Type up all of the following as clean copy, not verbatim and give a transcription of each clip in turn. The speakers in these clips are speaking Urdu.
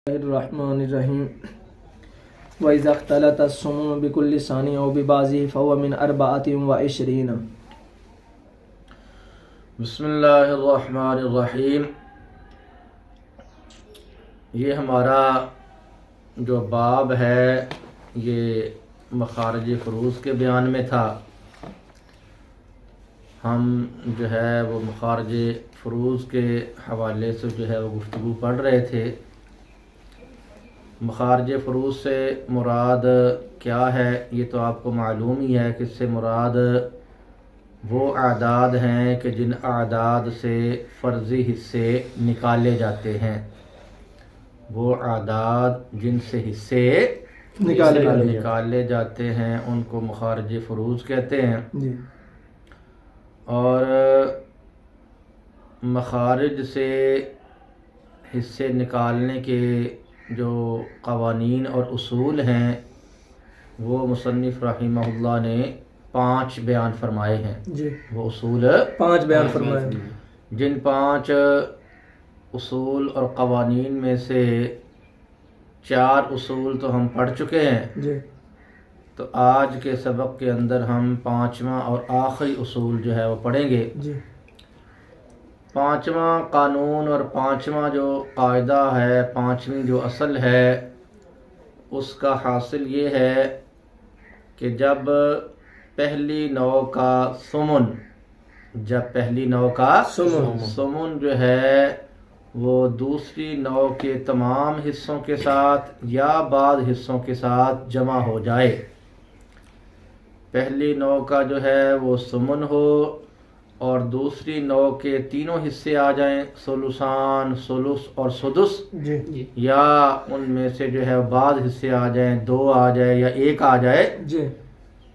الرحمن الرحیم وَإِذَا اخْتَلَطَ السُّمُومُ بِكُلِّ لِسَانٍ أَوْ بِبَعْضِهِ فَهُوَ مِنْ 24 بسم اللہ الرحمن الرحیم۔ یہ ہمارا جو باب ہے یہ مخارج فروز کے بیان میں تھا۔ ہم جو ہے وہ مخارج فروز کے حوالے سے جو ہے وہ گفتگو پڑھ رہے تھے۔ مخارج فروز سے مراد کیا ہے یہ تو آپ کو معلوم ہی ہے کہ اس سے مراد وہ اعداد ہیں کہ جن اعداد سے فرضی حصے نکالے جاتے ہیں، وہ اعداد جن سے حصے نکالے جاتے ہیں ان کو مخارج فروز کہتے ہیں۔ اور مخارج سے حصے نکالنے کے جو قوانین اور اصول ہیں وہ مصنف رحمہ اللہ نے 5 بیان فرمائے ہیں۔ وہ اصول 5 بیان فرمائے، جن 5 اصول اور قوانین میں سے 4 اصول تو ہم پڑھ چکے ہیں، تو آج کے سبق کے اندر ہم 5واں اور آخری اصول جو ہے وہ پڑھیں گے۔ 5واں قانون اور 5واں جو قاعدہ ہے، 5ویں جو اصل ہے، اس کا حاصل یہ ہے کہ جب پہلی نوع کا سمن جو ہے وہ دوسری نوع کے تمام حصوں کے ساتھ یا بعض حصوں کے ساتھ جمع ہو جائے، پہلی نوع کا جو ہے وہ سمن ہو اور دوسری نوع کے تینوں حصے آ جائیں، ثلثان، ثلث اور سدس، یا ان میں سے جو ہے بعض حصے آ جائیں، 2 آ جائے یا 1 آ جائے،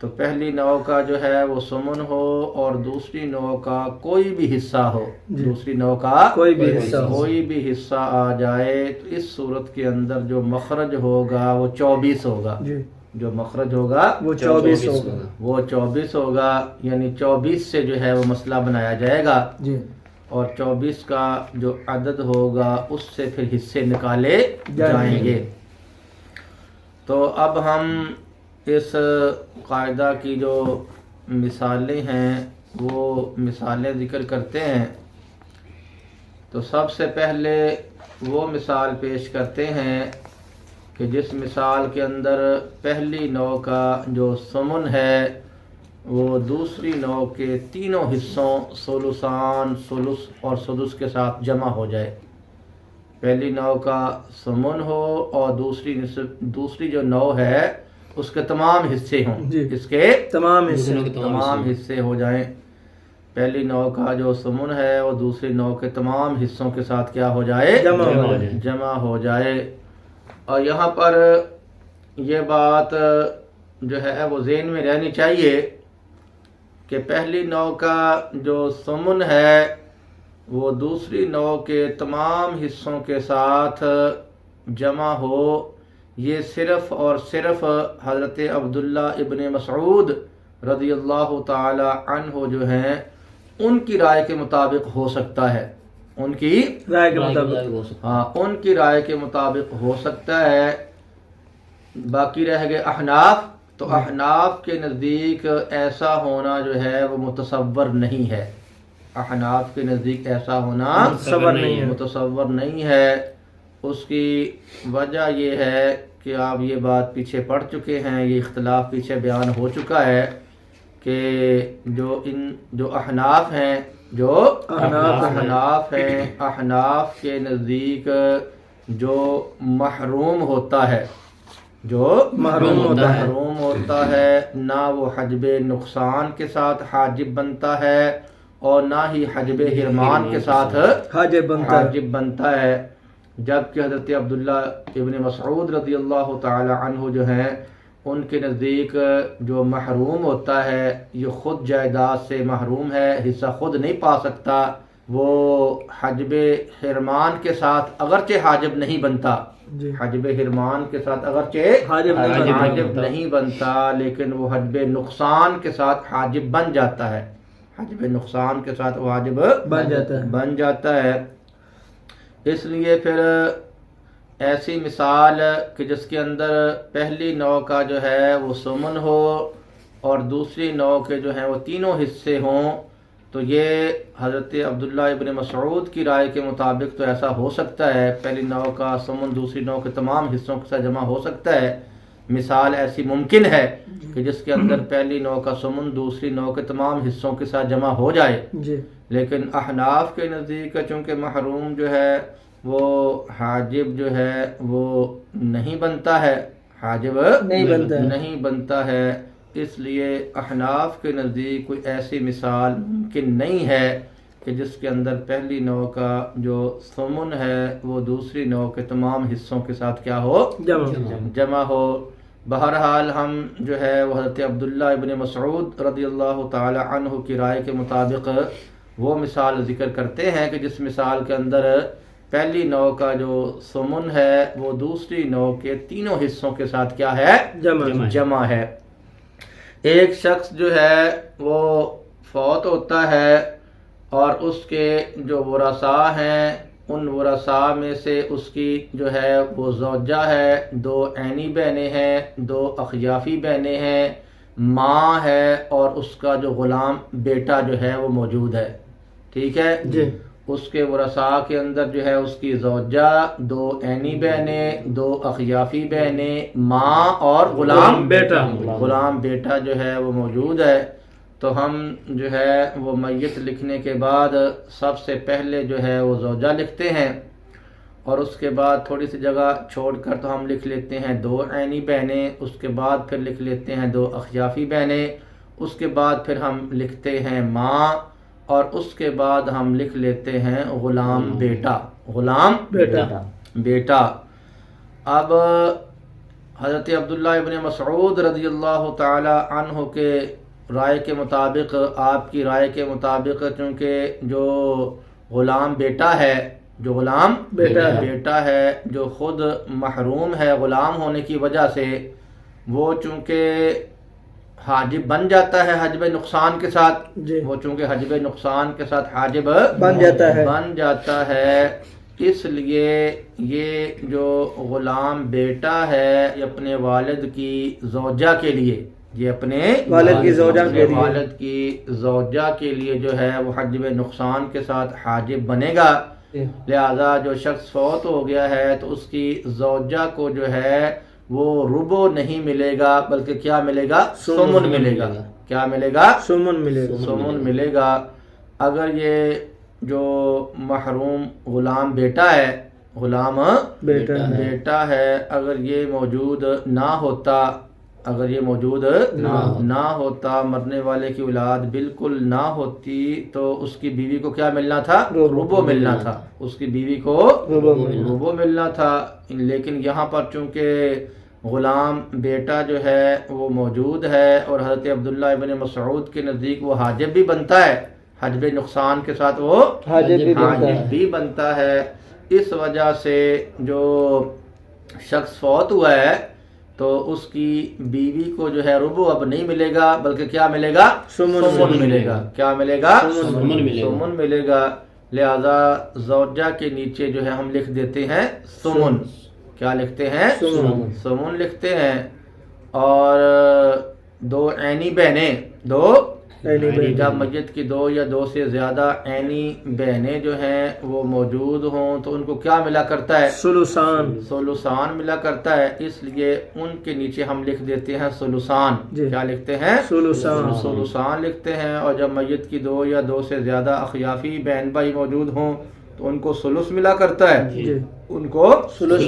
تو پہلی نوع کا جو ہے وہ سمن ہو اور دوسری نوع کا کوئی بھی حصہ ہو، دوسری نوع کا کوئی بھی حصہ آ جائے، تو اس صورت کے اندر جو مخرج ہوگا وہ 24 ہوگا، جو مخرج ہوگا وہ 24 ہوگا، یعنی 24 سے جو ہے وہ مسئلہ بنایا جائے گا، اور 24 کا جو عدد ہوگا اس سے پھر حصے نکالے جائیں گے۔ تو اب ہم اس قاعدہ کی جو مثالیں ہیں وہ مثالیں ذکر کرتے ہیں۔ تو سب سے پہلے وہ مثال پیش کرتے ہیں کہ جس مثال کے اندر پہلی نوع کا جو سمن ہے وہ دوسری نوع کے تینوں حصوں ثلثان، ثلث اور سدس کے ساتھ جمع ہو جائے، پہلی نوع کا سمن ہو اور دوسری جو نوع ہے اس کے تمام حصے ہوں، اس کے تمام حصے ہو جائیں، پہلی نوع کا جو سمن ہے وہ دوسری نوع کے تمام حصوں کے ساتھ کیا ہو جائے، جمع ہو جائے۔ اور یہاں پر یہ بات جو ہے وہ ذہن میں رہنی چاہیے کہ پہلی نوع کا جو سمن ہے وہ دوسری نوع کے تمام حصوں کے ساتھ جمع ہو، یہ صرف اور صرف حضرت عبداللہ ابن مسعود رضی اللہ تعالی عنہ جو ہیں ان کی رائے کے مطابق ہو سکتا ہے، ان کی رائے کے مطابق ہو سکتا ہے۔ باقی رہ گئے احناف، تو احناف کے نزدیک ایسا ہونا جو ہے وہ متصور نہیں ہے، احناف کے نزدیک ایسا ہونا متصور نہیں ہے۔ اس کی وجہ یہ ہے کہ آپ یہ بات پیچھے پڑھ چکے ہیں، یہ اختلاف پیچھے بیان ہو چکا ہے کہ جو احناف ہیں، احناف کے نزدیک جو محروم ہوتا ہے، محروم ہوتا ہے، نہ وہ حجب نقصان کے ساتھ حاجب بنتا ہے اور نہ ہی حجب حرمان کے ساتھ حاجب بنتا ہے، جبکہ حضرت عبداللہ ابن مسعود رضی اللہ تعالی عنہ جو ہیں ان کے نزدیک جو محروم ہوتا ہے یہ خود جائیداد سے محروم ہے، حصہ خود نہیں پا سکتا، وہ حجب حرمان کے ساتھ اگرچہ حاجب نہیں بنتا، حجب حرمان کے ساتھ اگرچہ حاجب نہیں بنتا لیکن وہ حجب نقصان کے ساتھ حاجب بن جاتا ہے، حجب نقصان کے ساتھ وہ حاجب بن جاتا ہے۔ اس لیے پھر ایسی مثال کہ جس کے اندر پہلی نوع کا جو ہے وہ سمن ہو اور دوسری نوع کے جو ہیں وہ تینوں حصے ہوں، تو یہ حضرت عبداللہ ابن مسعود کی رائے کے مطابق تو ایسا ہو سکتا ہے، پہلی نوع کا سمن دوسری نوع کے تمام حصوں کے ساتھ جمع ہو سکتا ہے۔ مثال ایسی ممکن ہے کہ جس کے اندر پہلی نوع کا سمن دوسری نوع کے تمام حصوں کے ساتھ جمع ہو جائے، لیکن احناف کے نزدیک چونکہ محروم جو ہے وہ حاجب جو ہے وہ نہیں بنتا ہے، حاجب نہیں بنتا ہے، اس لیے احناف کے نزدیک کوئی ایسی مثال ممکن نہیں ہے کہ جس کے اندر پہلی نوع کا جو ثمن ہے وہ دوسری نوع کے تمام حصوں کے ساتھ کیا ہو، جمع ہو۔ بہرحال ہم جو ہے وہ حضرت عبداللہ ابن مسعود رضی اللہ تعالی عنہ کی رائے کے مطابق وہ مثال ذکر کرتے ہیں کہ جس مثال کے اندر پہلی نوع کا جو ثمن ہے وہ دوسری نوع کے تینوں حصوں کے ساتھ کیا ہے، جمع ہے۔ ایک شخص جو ہے وہ فوت ہوتا ہے اور اس کے جو ورثاء ہیں ان ورثاء میں سے اس کی جو ہے وہ زوجہ ہے، 2 عینی بہنیں ہیں، 2 اخیافی بہنیں ہیں، ماں ہے اور اس کا جو غلام بیٹا جو ہے وہ موجود ہے، ٹھیک ہے اس کے ورثاء کے اندر جو ہے اس کی زوجہ، 2 عینی بہنیں، 2 اخیافی بہنیں، ماں اور غلام بیٹا جو ہے وہ موجود ہے۔ تو ہم جو ہے وہ میت لکھنے کے بعد سب سے پہلے جو ہے وہ زوجہ لکھتے ہیں اور اس کے بعد تھوڑی سی جگہ چھوڑ کر تو ہم لکھ لیتے ہیں 2 عینی بہنیں، اس کے بعد پھر لکھ لیتے ہیں 2 اخیافی بہنیں، اس کے بعد پھر ہم لکھتے ہیں ماں اور اس کے بعد ہم لکھ لیتے ہیں غلام بیٹا۔ اب حضرت عبداللہ ابن مسعود رضی اللہ تعالی عنہ کے رائے کے مطابق، آپ کی رائے کے مطابق، چونکہ جو غلام بیٹا ہے جو خود محروم ہے غلام ہونے کی وجہ سے، وہ چونکہ حاجب بن جاتا ہے حجب نقصان کے ساتھ، وہ چونکہ حجب نقصان کے ساتھ حاجب بن جاتا ہے، اس لیے یہ جو غلام بیٹا ہے یہ اپنے والد کی زوجہ کے لیے، یہ اپنے والد کی زوجہ کے لیے جو ہے وہ حجب نقصان کے ساتھ حاجب بنے گا۔ لہذا جو شخص فوت ہو گیا ہے تو اس کی زوجہ کو جو ہے وہ ربع نہیں ملے گا بلکہ کیا ملے گا، سمن ملے گا۔ کیا ملے گا؟ سمن ملے گا۔ اگر یہ جو محروم غلام بیٹا ہے اگر یہ موجود نہ ہوتا مرنے والے کی اولاد بالکل نہ ہوتی تو اس کی بیوی کو کیا ملنا تھا؟ ربع ملنا تھا، اس کی بیوی کو ربع ملنا تھا۔ لیکن یہاں پر چونکہ غلام بیٹا جو ہے وہ موجود ہے اور حضرت عبداللہ ابن مسعود کے نزدیک وہ حاجب بھی بنتا ہے، حجب نقصان کے ساتھ وہ حاجب بھی بنتا ہے، اس وجہ سے جو شخص فوت ہوا ہے تو اس کی بیوی کو جو ہے ربع اب نہیں ملے گا بلکہ کیا ملے گا؟ سمن ملے گا۔ کیا ملے گا؟ سمن ملے گا۔ لہذا زوجہ کے نیچے جو ہے ہم لکھ دیتے ہیں سمن۔ کیا لکھتے ہیں؟ سمن لکھتے ہیں۔ اور 2 عینی بہنیں، جب میت کی 2 یا 2 سے زیادہ عینی بہنیں جو ہیں وہ موجود ہوں تو ان کو کیا ملا کرتا ہے؟ سلوسان ملا کرتا ہے، اس لیے ان کے نیچے ہم لکھ دیتے ہیں سلوسان۔ کیا لکھتے ہیں؟ سلوسان لکھتے ہیں۔ اور جب میت کی 2 یا 2 سے زیادہ اخیافی بہن بھائی موجود ہوں تو ان کو سلس ملا کرتا ہے، ان کو سلس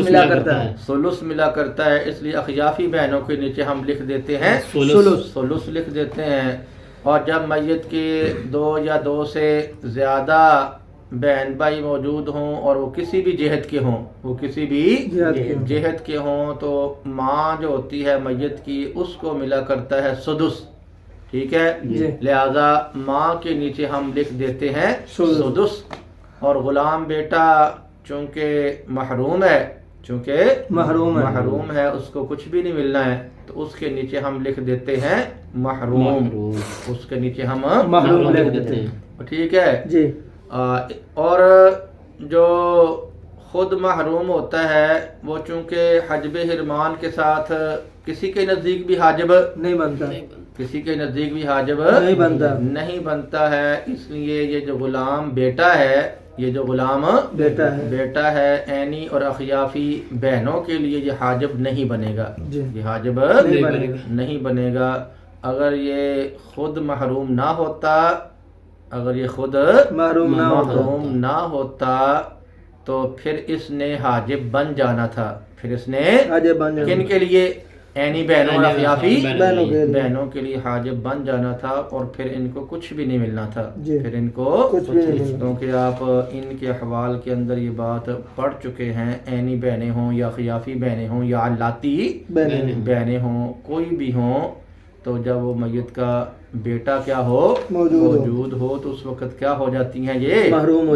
ملا کرتا ہے، اس لیے اخیافی بہنوں کے نیچے ہم لکھ دیتے ہیں سلس لکھ دیتے ہیں۔ اور جب میت کے 2 یا 2 سے زیادہ بہن بھائی موجود ہوں اور وہ کسی بھی جہت کے ہوں تو ماں جو ہوتی ہے میت کی اس کو ملا کرتا ہے سدس، ٹھیک ہے؟ لہذا ماں کے نیچے ہم لکھ دیتے ہیں سدس۔ اور غلام بیٹا چونکہ محروم ہے اس کو کچھ بھی نہیں ملنا ہے تو اس کے نیچے ہم لکھ دیتے ہیں محروم، اس کے نیچے ہم محروم لکھ دیتے ہیں، ٹھیک ہے؟ اور جو خود محروم ہوتا ہے وہ چونکہ حجب حرمان کے ساتھ کسی کے نزدیک بھی حاجب نہیں بنتا، کسی کے نزدیک بھی حاجب نہیں بنتا ہے، اس لیے یہ جو غلام بیٹا ہے، یہ جو غلام بیٹا ہے عینی اور اخیافی بہنوں کے لیے یہ حاجب نہیں بنے گا، یہ حاجب نہیں بنے گا۔ اگر یہ خود محروم نہ ہوتا، اگر یہ خود محروم نہ ہوتا تو پھر اس نے حاجب بن جانا تھا، پھر اس نے کن کے لیے؟ عینی بہنوں اور اخیافی بہنوں کے لیے حاجب بن جانا تھا، اور پھر ان کو کچھ بھی نہیں ملنا تھا، پھر ان کو کیونکہ آپ ان کے احوال کے اندر یہ بات پڑھ چکے ہیں، عینی بہنیں ہوں یا اخیافی بہنیں ہوں یا علاتی بہنیں ہوں، کوئی بھی ہوں، تو جب وہ میت کا بیٹا کیا ہو موجود ہو تو اس وقت کیا ہو جاتی ہیں؟ یہ محروم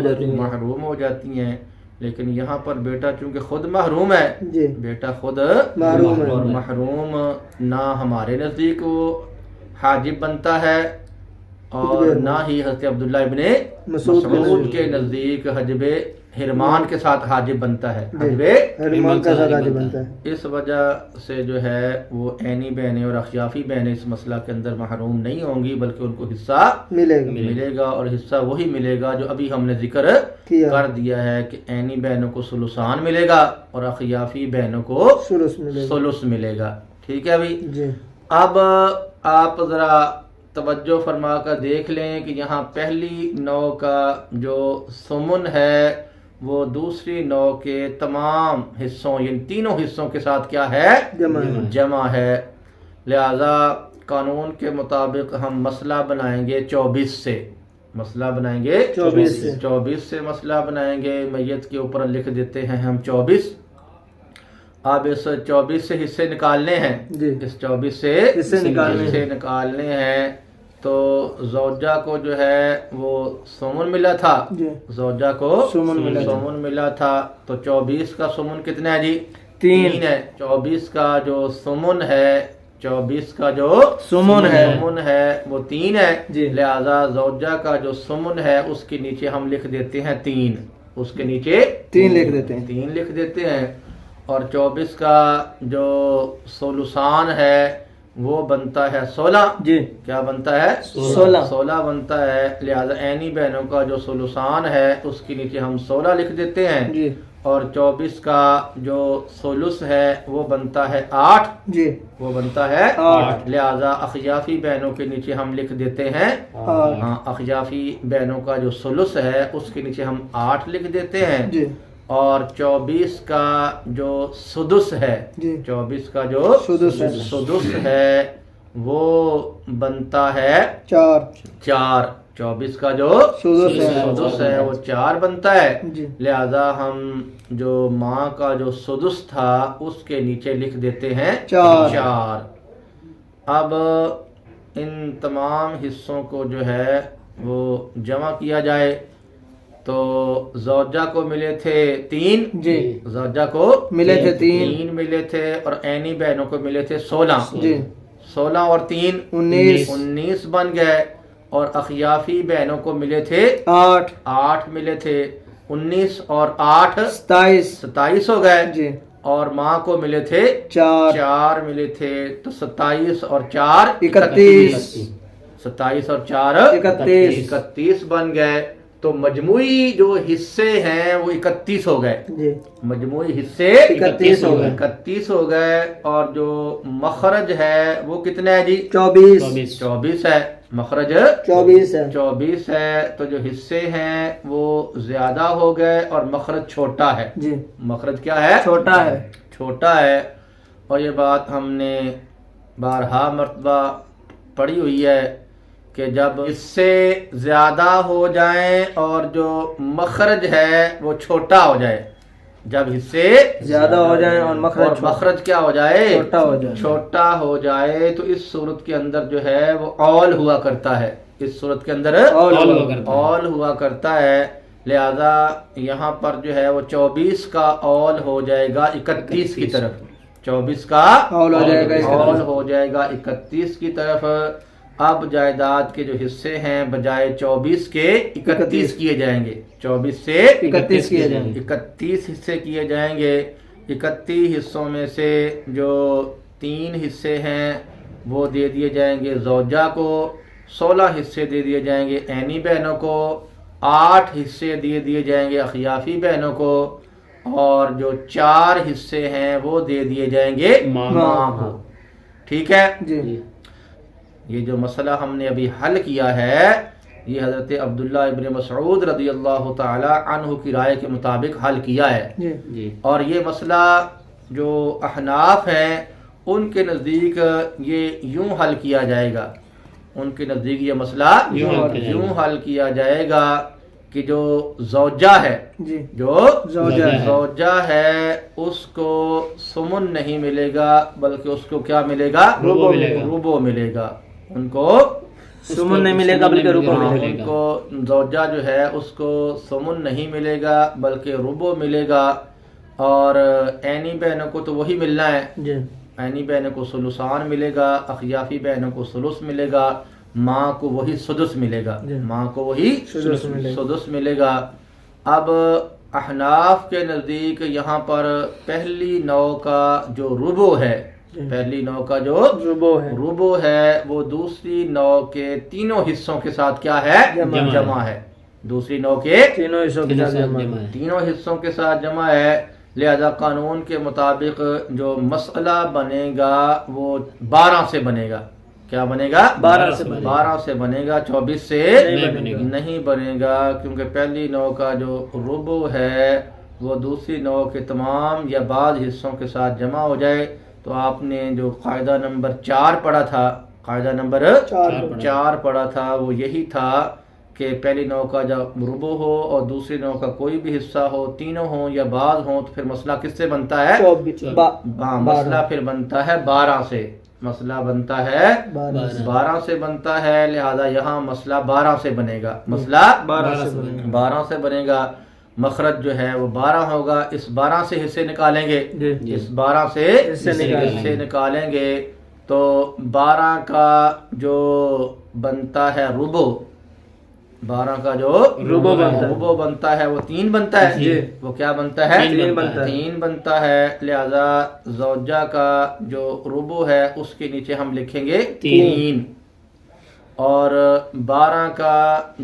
ہو جاتی ہیں۔ لیکن یہاں پر بیٹا چونکہ خود محروم ہے، بیٹا خود محروم نہ ہمارے نزدیک وہ حاجب بنتا ہے اور نہ ہی حضرت عبداللہ ابن مسعود کے نزدیک حجب حرمان کے ساتھ حاجب بنتا ہے، حجب حرمان کا ساتھ حاجب بنتا ہے۔ اس وجہ سے جو ہے وہ عینی بہنیں اور اخیافی بہنیں اس مسئلہ کے اندر محروم نہیں ہوں گی، بلکہ ان کو حصہ ملے گا، اور حصہ وہی ملے گا جو ابھی ہم نے ذکر کر دیا ہے کہ عینی بہنوں کو ثلثان ملے گا اور اخیافی بہنوں کو ثلث ملے گا۔ ٹھیک ہے بھائی، اب آپ ذرا توجہ فرما کر دیکھ لیں کہ یہاں پہلی نوع کا جو ثمن ہے وہ دوسری نوع کے تمام حصوں، یعنی تینوں حصوں کے ساتھ کیا ہے؟ جمع ہے۔ لہذا قانون کے مطابق ہم مسئلہ بنائیں گے 24 سے، مسئلہ بنائیں گے 24 سے مسئلہ بنائیں گے، میت کے اوپر لکھ دیتے ہیں ہم 24۔ اب اس 24 سے حصے نکالنے ہیں، اس 24 سے حصے نکالنے ہیں، تو زوجہ کو جو ہے وہ ثمن ملا تھا، زوجہ کو ثمن ملا تھا، تو 24 کا ثمن کتنا ہے جی؟ 3 ہے۔ 24 کا جو ثمن ہے، 24 کا جو ثمن ہے وہ 3 ہے، لہذا زوجہ کا جو ثمن ہے اس کے نیچے ہم لکھ دیتے ہیں 3، اس کے نیچے 3 لکھ دیتے ہیں، اور 24 کا جو ثلثان ہے وہ بنتا ہے 16۔ کیا بنتا ہے؟ 16 بنتا ہے، لہذا عینی بہنوں کا جو ثلثان ہے اس کے نیچے ہم 16 لکھ دیتے ہیں، اور 24 کا جو ثلث ہے وہ بنتا ہے 8، وہ بنتا ہے 8، لہذا اخیافی بہنوں کے نیچے ہم لکھ دیتے ہیں، اخیافی بہنوں کا جو ثلث ہے اس کے نیچے ہم 8 لکھ دیتے ہیں، اور 24 کا جو سدس ہے، 24 کا جو سدس ہے وہ بنتا ہے 4، 24 کا جو سدس ہے وہ 4 بنتا ہے، لہذا ہم جو ماں کا جو سدس تھا اس کے نیچے لکھ دیتے ہیں 4۔ اب ان تمام حصوں کو جو ہے وہ جمع کیا جائے تو زوجہ کو ملے تھے 3، زوجہ کو ملے تھے 3 ملے تھے، اور عینی بہنوں کو ملے تھے 16، 16 اور 3 19 بن گئے، اور اخیافی بہنوں کو ملے تھے 8 ملے تھے، 19 اور 8 27 ہو گئے، اور ماں کو ملے تھے 4 ملے تھے، تو 27 اور 4 31، 27 اور 4 31 بن گئے، تو مجموعی جو حصے ہیں وہ 31 ہو گئے، مجموعی حصے 31 ہو گئے، اور جو مخرج ہے وہ کتنا ہے جی؟ 24 ہے، مخرج 24 ہے، تو جو حصے ہیں وہ زیادہ ہو گئے اور مخرج چھوٹا ہے، مخرج کیا ہے؟ چھوٹا ہے، اور یہ بات ہم نے بارہا مرتبہ پڑھی ہوئی ہے کہ جب اس سے زیادہ ہو جائیں اور جو مخرج ہے وہ چھوٹا ہو جائے، جب حصے زیادہ ہو جائیں اور مخرج کیا ہو جائے؟ چھوٹا ہو جائے، تو اس صورت کے اندر جو ہے وہ اول ہوا کرتا ہے، اس صورت کے اندر اول ہوا کرتا ہے، لہذا یہاں پر جو ہے وہ 24 کا اول ہو جائے گا 31 کی طرف، 24 کا اول ہو جائے گا 31 کی طرف، اب جائیداد کے جو حصے ہیں بجائے 24 کے 31 کیے جائیں گے، 24 سے 31 کیے جائیں گے، 31 حصے کیے جائیں گے۔ 31 حصوں میں سے جو 3 حصے ہیں وہ دے دیے جائیں گے زوجہ کو، 16 حصے دے دیے جائیں گے عینی بہنوں کو، 8 حصے دیے جائیں گے اخیافی بہنوں کو، اور جو 4 حصے ہیں وہ دے دیے جائیں گے ماں کو۔ ٹھیک ہے جی یہ جو مسئلہ ہم نے ابھی حل کیا ہے یہ حضرت عبداللہ ابن مسعود رضی اللہ تعالی عنہ کی رائے کے مطابق حل کیا ہے۔ جی اور یہ مسئلہ جو احناف ہیں ان کے نزدیک یہ یوں حل کیا جائے گا، ان کے نزدیک یہ مسئلہ یوں حل کیا جائے گا کہ جو زوجہ ہے، جی جو زوجہ ہے اس کو سمن نہیں ملے گا بلکہ اس کو کیا ملے گا؟ ربع ملے گا۔ ان کو سمن نہیں ملے گا بلکہ ربع ملے گا، ان کو زوجہ جو ہے اس کو سمن نہیں ملے گا بلکہ ربع ملے گا، اور عینی بہنوں کو تو وہی ملنا ہے، جی عینی بہنوں کو ثلثان ملے گا، اخیافی بہنوں کو ثلث ملے گا، ماں کو وہی سدس ملے گا، ماں کو وہی سدس ملے گا۔ اب احناف کے نزدیک یہاں پر پہلی نوع کا جو ربع ہے، پہلی نوع کا جو ربع ہے وہ دوسری نوع کے تینوں حصوں کے ساتھ کیا ہے؟ جمع ہے۔ دوسری نوع کے تینوں حصوں کے ساتھ جمع ہے، تینوں حصوں کے ساتھ جمع ہے، لہذا قانون کے مطابق جو مسئلہ بنے گا وہ 12 سے بنے گا۔ کیا بنے گا؟ 12 سے بنے گا، 24 سے نہیں بنے گا، کیونکہ پہلی نوع کا جو ربع ہے وہ دوسری نوع کے تمام یا بعض حصوں کے ساتھ جمع ہو جائے۔ تو آپ نے جو قاعدہ نمبر 4 پڑھا تھا، قاعدہ نمبر 4 پڑھا تھا، وہ یہی تھا کہ پہلی نوع کا جب ربع ہو اور دوسری نوع کا کوئی بھی حصہ ہو، تینوں ہوں یا بعض ہوں، تو پھر مسئلہ کس سے بنتا ہے؟ مسئلہ پھر بنتا ہے 12 سے، مسئلہ بنتا ہے 12 سے بنتا ہے، لہذا یہاں مسئلہ 12 سے بنے گا، مسئلہ 12 سے بنے گا۔ مخرج جو ہے وہ 12 ہوگا، اس 12 سے حصے نکالیں گے، اس 12 سے حصے نکالیں گے تو 12 کا جو بنتا ہے ربع، 12 کا جو ربع بنتا ہے وہ 3 بنتا ہے، وہ کیا بنتا ہے؟ 3 بنتا ہے، لہذا زوجہ کا جو ربع ہے اس کے نیچے ہم لکھیں گے 3، اور 12 کا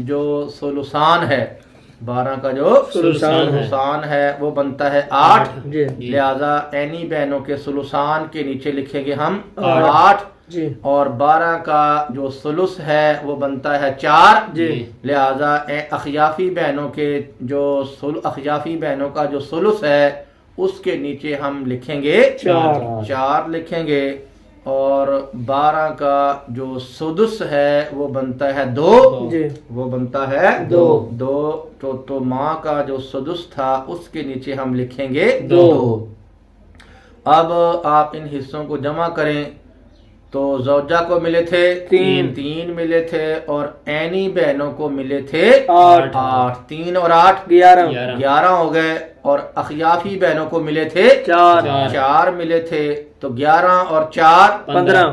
جو ثلثان ہے، 12 کا جو ثلثان ہے وہ بنتا ہے 8، لہذا عینی بہنوں کے ثلثان کے نیچے لکھیں گے ہم 8، اور 12 کا جو ثلث ہے وہ بنتا ہے 4، لہذا اخیافی بہنوں کے جو اخیافی بہنوں کا جو ثلث ہے اس کے نیچے ہم لکھیں گے 4 لکھیں گے، اور 12 کا جو سدس ہے وہ بنتا ہے 2، وہ بنتا ہے 2، تو ماں کا جو سدس تھا اس کے نیچے ہم لکھیں گے 2۔ اب آپ ان حصوں کو جمع کریں تو زوجہ کو ملے تھے 3 ملے تھے، اور عینی بہنوں کو ملے تھے 8، 3 اور 8 11 ہو گئے، اور اخیافی بہنوں کو ملے تھے 4 ملے تھے، تو 11 اور 4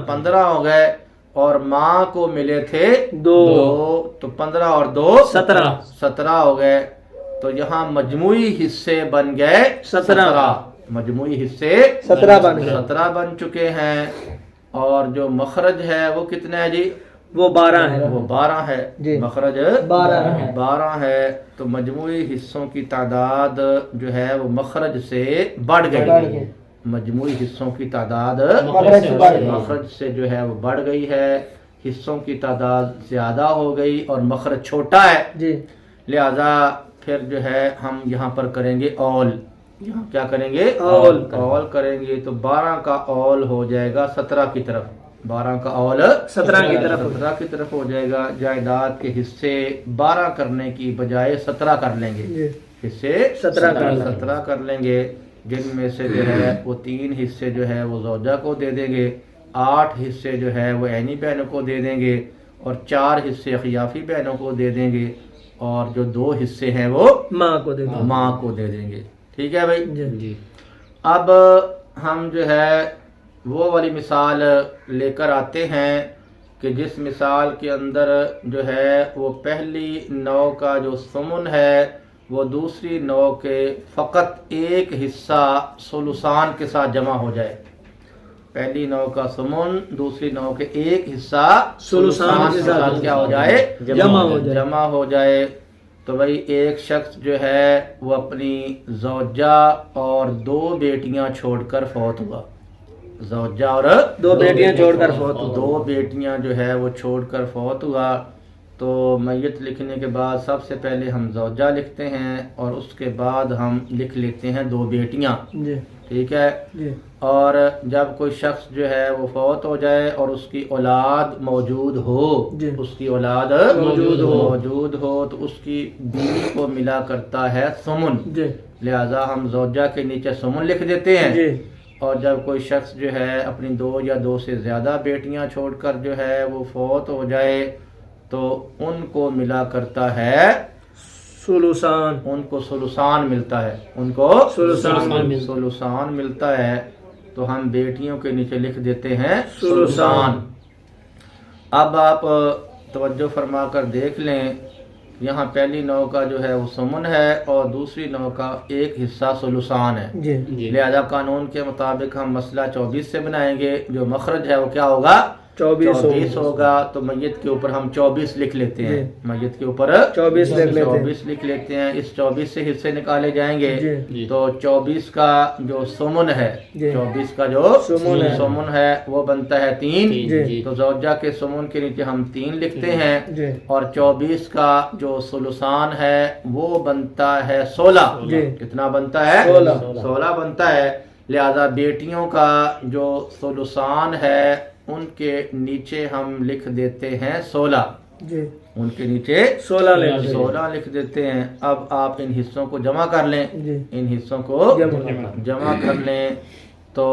15 ہو گئے، اور ماں کو ملے تھے 2، تو 15 اور 2 17 ہو گئے، تو یہاں مجموعی حصے بن گئے 17، مجموعی حصے 17 بن چکے ہیں، اور جو مخرج ہے وہ کتنا ہے جی؟ وہ 12 ہے، مخرج 12 ہے، تو مجموعی حصوں کی تعداد جو ہے وہ مخرج سے بڑھ گئی، مجموعی حصوں کی تعداد مخرج سے جو ہے وہ بڑھ گئی ہے، حصوں کی تعداد زیادہ ہو گئی اور مخرج چھوٹا ہے، لہذا پھر جو ہے ہم یہاں پر کریں گے اول، یہاں کیا کریں گے؟ اول کریں گے، تو 12 کا اول ہو جائے گا 17 کی طرف، 12 کا اول 17 کی طرف ہو جائے گا، جائیداد کے حصے 12 کرنے کی بجائے 17 کر لیں گے، حصے 17 کر لیں گے، جن میں سے جو ہے وہ 3 حصے جو ہے وہ زوجہ کو دے دیں گے، 8 حصے جو ہے وہ عینی بہنوں کو دے دیں گے، اور 4 حصے اخیافی بہنوں کو دے دیں گے، اور جو 2 حصے ہیں وہ ماں کو دے دیں گے۔ ٹھیک ہے بھائی؟ اب ہم جو ہے وہ والی مثال لے کر آتے ہیں کہ جس مثال کے اندر جو ہے وہ پہلی نو کا جو ثمن ہے وہ دوسری نو کے فقط ایک حصہ ثلثان کے ساتھ جمع ہو جائے. پہلی نو کا ثمن دوسری نو کے ایک حصہ ثلثان کے ساتھ کیا ہو جائے؟ جمع ہو جائے. تو بھائی ایک شخص جو ہے وہ اپنی زوجہ اور 2 بیٹیاں چھوڑ کر فوت ہوا. زوجہ اور 2 بیٹیاں چھوڑ کر فوت ہوا. 2 بیٹیاں جو ہے وہ چھوڑ کر فوت ہوا. تو میت لکھنے کے بعد سب سے پہلے ہم زوجہ لکھتے ہیں اور اس کے بعد ہم لکھ لیتے ہیں 2 بیٹیاں. ٹھیک ہے. اور جب کوئی شخص جو ہے وہ فوت ہو جائے اور اس کی اولاد موجود ہو اس کی اولاد موجود ہو تو اس کی بیوی کو ملا کرتا ہے ثمن. لہذا ہم زوجہ کے نیچے ثمن لکھ دیتے ہیں. اور جب کوئی شخص جو ہے اپنی 2 یا 2 سے زیادہ بیٹیاں چھوڑ کر جو ہے وہ فوت ہو جائے تو ان کو ملا کرتا ہے ثلثان. ان کو ثلثان ملتا ہے. ان کو ثلثان ملتا ہے. تو ہم بیٹیوں کے نیچے لکھ دیتے ہیں ثلثان. اب آپ توجہ فرما کر دیکھ لیں یہاں پہلی نو کا جو ہے وہ ثمن ہے اور دوسری نو کا ایک حصہ ثلثان ہے. لہذا قانون کے مطابق ہم مسئلہ 24 سے بنائیں گے. جو مخرج ہے وہ کیا ہوگا؟ 24 ہوگا. تو میت کے اوپر ہم 24 لکھ لیتے ہیں. میت کے اوپر 24 لکھ لیتے ہیں. اس 24 سے حصے نکالے جائیں گے. تو 24 کا جو ثمن ہے 24 کا جو ثمن ہے وہ بنتا ہے 3. تو زوجہ کے ثمن کے نیچے ہم 3 لکھتے ہیں. اور 24 کا جو ثلثان ہے وہ بنتا ہے 16. کتنا بنتا ہے؟ 16 بنتا ہے. لہذا بیٹیوں کا جو ثلثان ہے ان کے نیچے ہم لکھ دیتے ہیں 16. ان کے نیچے 16 لکھ دیتے ہیں. اب آپ ان حصوں کو جمع کر لیں. ان حصوں کو جمع کر لیں. تو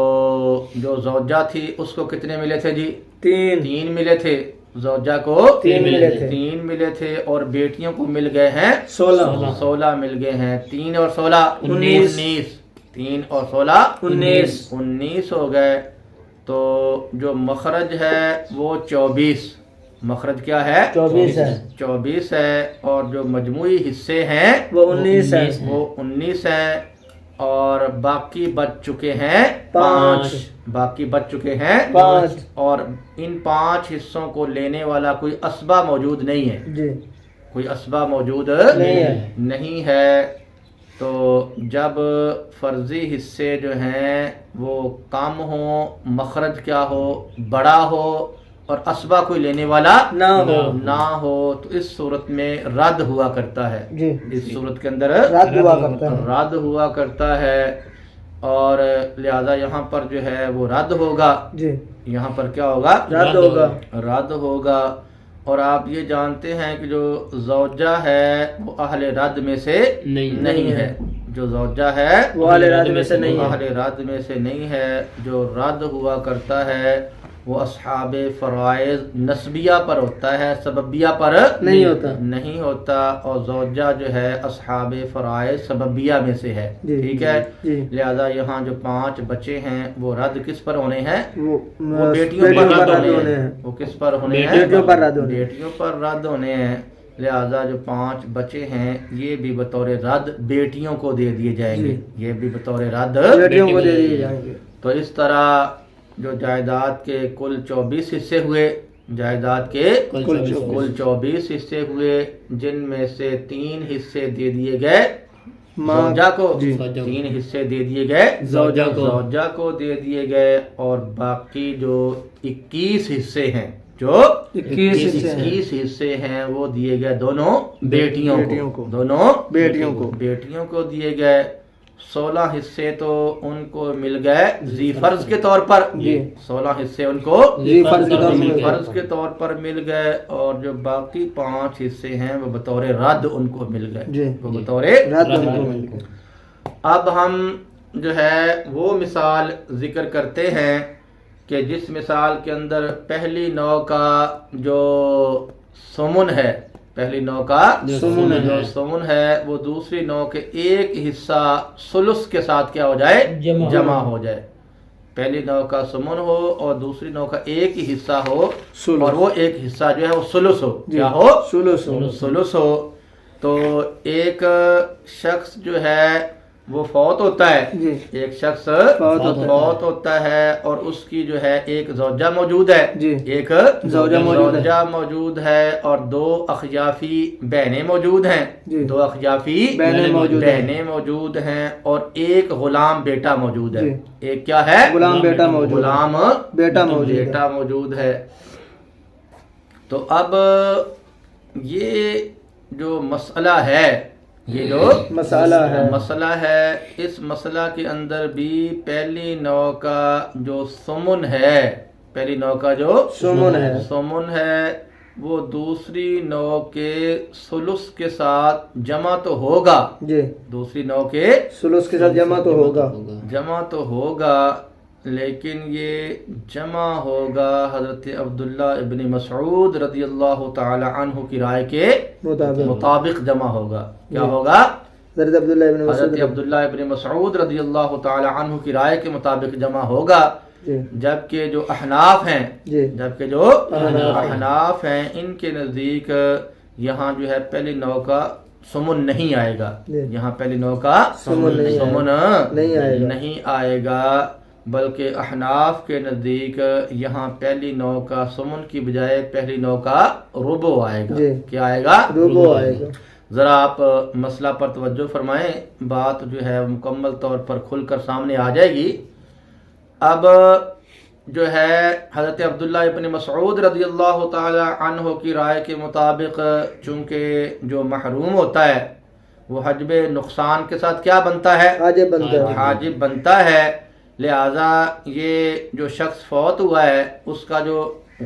جو زوجہ تھی اس کو کتنے ملے تھے جی؟ 3 ملے تھے. زوجہ کو 3 ملے تھے اور بیٹیوں کو مل گئے ہیں 16 مل گئے ہیں. 3 اور 16 19. 3 اور 16 19 ہو گئے. تو جو مخرج ہے وہ 24. مخرج کیا ہے؟ 24 ہے. اور جو مجموعی حصے ہیں وہ 19 ہیں. اور باقی بچ چکے ہیں 5. اور ان 5 حصوں کو لینے والا کوئی اسبہ موجود نہیں ہے. کوئی اسبہ موجود نہیں ہے. تو جب فرضی حصے جو ہیں وہ کم ہو مخرج کیا ہو بڑا ہو اور اسبہ کوئی لینے والا نہ ہو تو اس صورت میں رد ہوا کرتا ہے. اس صورت کے اندر رد ہوا کرتا ہے. اور لہذا یہاں پر جو ہے وہ رد ہوگا. یہاں پر کیا ہوگا؟ رد ہوگا. اور آپ یہ جانتے ہیں کہ جو زوجہ ہے وہ اہل رد میں سے نہیں ہے. جو زوجہ ہے وہ اہل رد میں سے نہیں ہے. جو رد ہوا کرتا ہے وہ اصحاب فرائض نسبیہ پر ہوتا ہے, سببیہ پر نہیں ہوتا. اور زوجہ جو ہے اصحاب فرائض سببیہ میں سے ہے. ٹھیک ہے. لہذا یہاں جو 5 بچے ہیں وہ رد کس پر ہونے ہیں؟ وہ بیٹیوں پر رد ہونے ہیں. وہ کس پر ہونے ہیں؟ بیٹیوں پر رد ہونے ہیں. لہذا جو 5 بچے ہیں یہ بھی بطور رد بیٹیوں کو دے دیے جائیں گے. یہ بھی بطور رد بیٹیوں کو دے دیے جائیں گے. تو اس طرح جو جائیداد کے کل 24 حصے ہوئے, جائیداد کے کل 24 حصے ہوئے, جن میں سے 3 حصے دے دیے گئے زوجہ کو, 3 حصے دے دیے گئے زوجہ کو دے دیے گئے. اور باقی جو 21 حصے ہیں, جو 21 حصے ہیں وہ دیے گئے دونوں بیٹیوں کو دیے گئے. 16 حصے تو ان کو مل گئے ذی فرض کے طور پر. 16 حصے ان کو فرض کے طور پر مل گئے. اور جو باقی 5 حصے ہیں وہ بطور رد ان کو مل گئے. وہ بطور رد. اب ہم جو ہے وہ مثال ذکر کرتے ہیں کہ جس مثال کے اندر پہلی نو کا جو ثمن ہے, پہلی نو کا جو ثمن ہے وہ دوسری نو کے ایک حصہ ثلث کے ساتھ کیا ہو جائے؟ جمع ہو جائے. پہلی نو کا سمن ہو اور دوسری نو کا ایک ہی حصہ ہو سلس۔ اور وہ ایک حصہ جو ہے وہ سلس ہو. جی، کیا ہو؟ سلس ہو۔ سلس ہو. تو ایک شخص جو ہے وہ فوت ہوتا ہے. جی، ایک شخص فوت ہوتا ہے اور اس کی جو ہے ایک زوجہ موجود ہے. جی، ایک زوجہ موجود ہے اور دو اخیافی بہنیں موجود ہیں. جی، دو اخیافی بہنیں موجود ہیں۔ بہنیں موجود ہیں اور ایک غلام بیٹا موجود ہے. جی، ایک کیا ہے؟ غلام بیٹا موجود ہے۔ غلام بیٹا موجود ہے۔ بیٹا موجود ہے. تو اب یہ جو مسئلہ ہے، یہ جو مسئلہ ہے، اس مسئلہ کے اندر بھی پہلی نو کا جو سمن ہے، پہلی نو کا جو سمن ہے وہ دوسری نو کے سلس کے ساتھ جمع تو ہوگا. جی، دوسری نو کے سلس کے ساتھ جمع تو ہوگا، لیکن یہ جمع ہوگا حضرت عبداللہ ابن مسعود رضی اللہ تعالی عنہ کی رائے کے مطابق جمع ہوگا. کیا ہوگا؟ حضرت عبداللہ ابن مسعود رضی اللہ تعالی عنہ کی رائے کے مطابق جمع ہوگا. جبکہ جو احناف ہیں ان کے نزدیک یہاں جو ہے پہلی نو کا سمن نہیں آئے گا. یہاں پہلی نو کا سمن نہیں آئے گا، بلکہ احناف کے نزدیک یہاں پہلی نو کا سمن کی بجائے پہلی نو کا ربع آئے گا. کیا آئے گا؟ ربع آئے گا. ذرا آپ مسئلہ پر توجہ فرمائیں، بات جو ہے مکمل طور پر کھل کر سامنے آ جائے گی. اب جو ہے حضرت عبداللہ ابن مسعود رضی اللہ تعالی عنہ کی رائے کے مطابق چونکہ جو محروم ہوتا ہے وہ حجب نقصان کے ساتھ کیا بنتا ہے؟ حاجب بنتا ہے. لہذا یہ جو شخص فوت ہوا ہے اس کا جو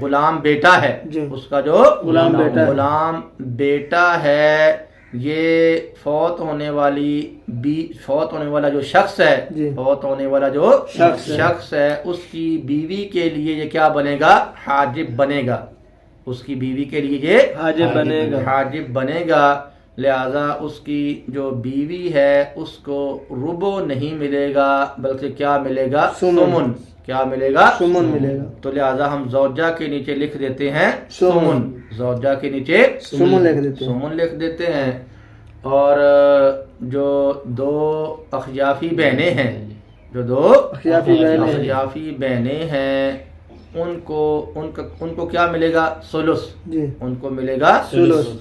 غلام بیٹا ہے، اس کا جو غلام بیٹا ہے، یہ فوت ہونے والا جو شخص ہے، شخص ہے، اس کی بیوی کے لیے یہ کیا بنے گا؟ حاجب بنے گا. اس کی بیوی کے لیے یہ حاجب بنے گا. لہذا اس کی جو بیوی ہے اس کو ربع نہیں ملے گا بلکہ کیا ملے گا؟ سمن. کیا ملے گا؟ سمن ملے گا. تو لہذا ہم زوجہ کے نیچے لکھ دیتے ہیں سمن. زوجہ کے نیچے سمن لکھ دیتے ہیں. اور جو دو اخیافی بہنیں ہیں، بہنیں ہیں، ان کو کیا ملے گا؟ سلس. ان کو ملے گا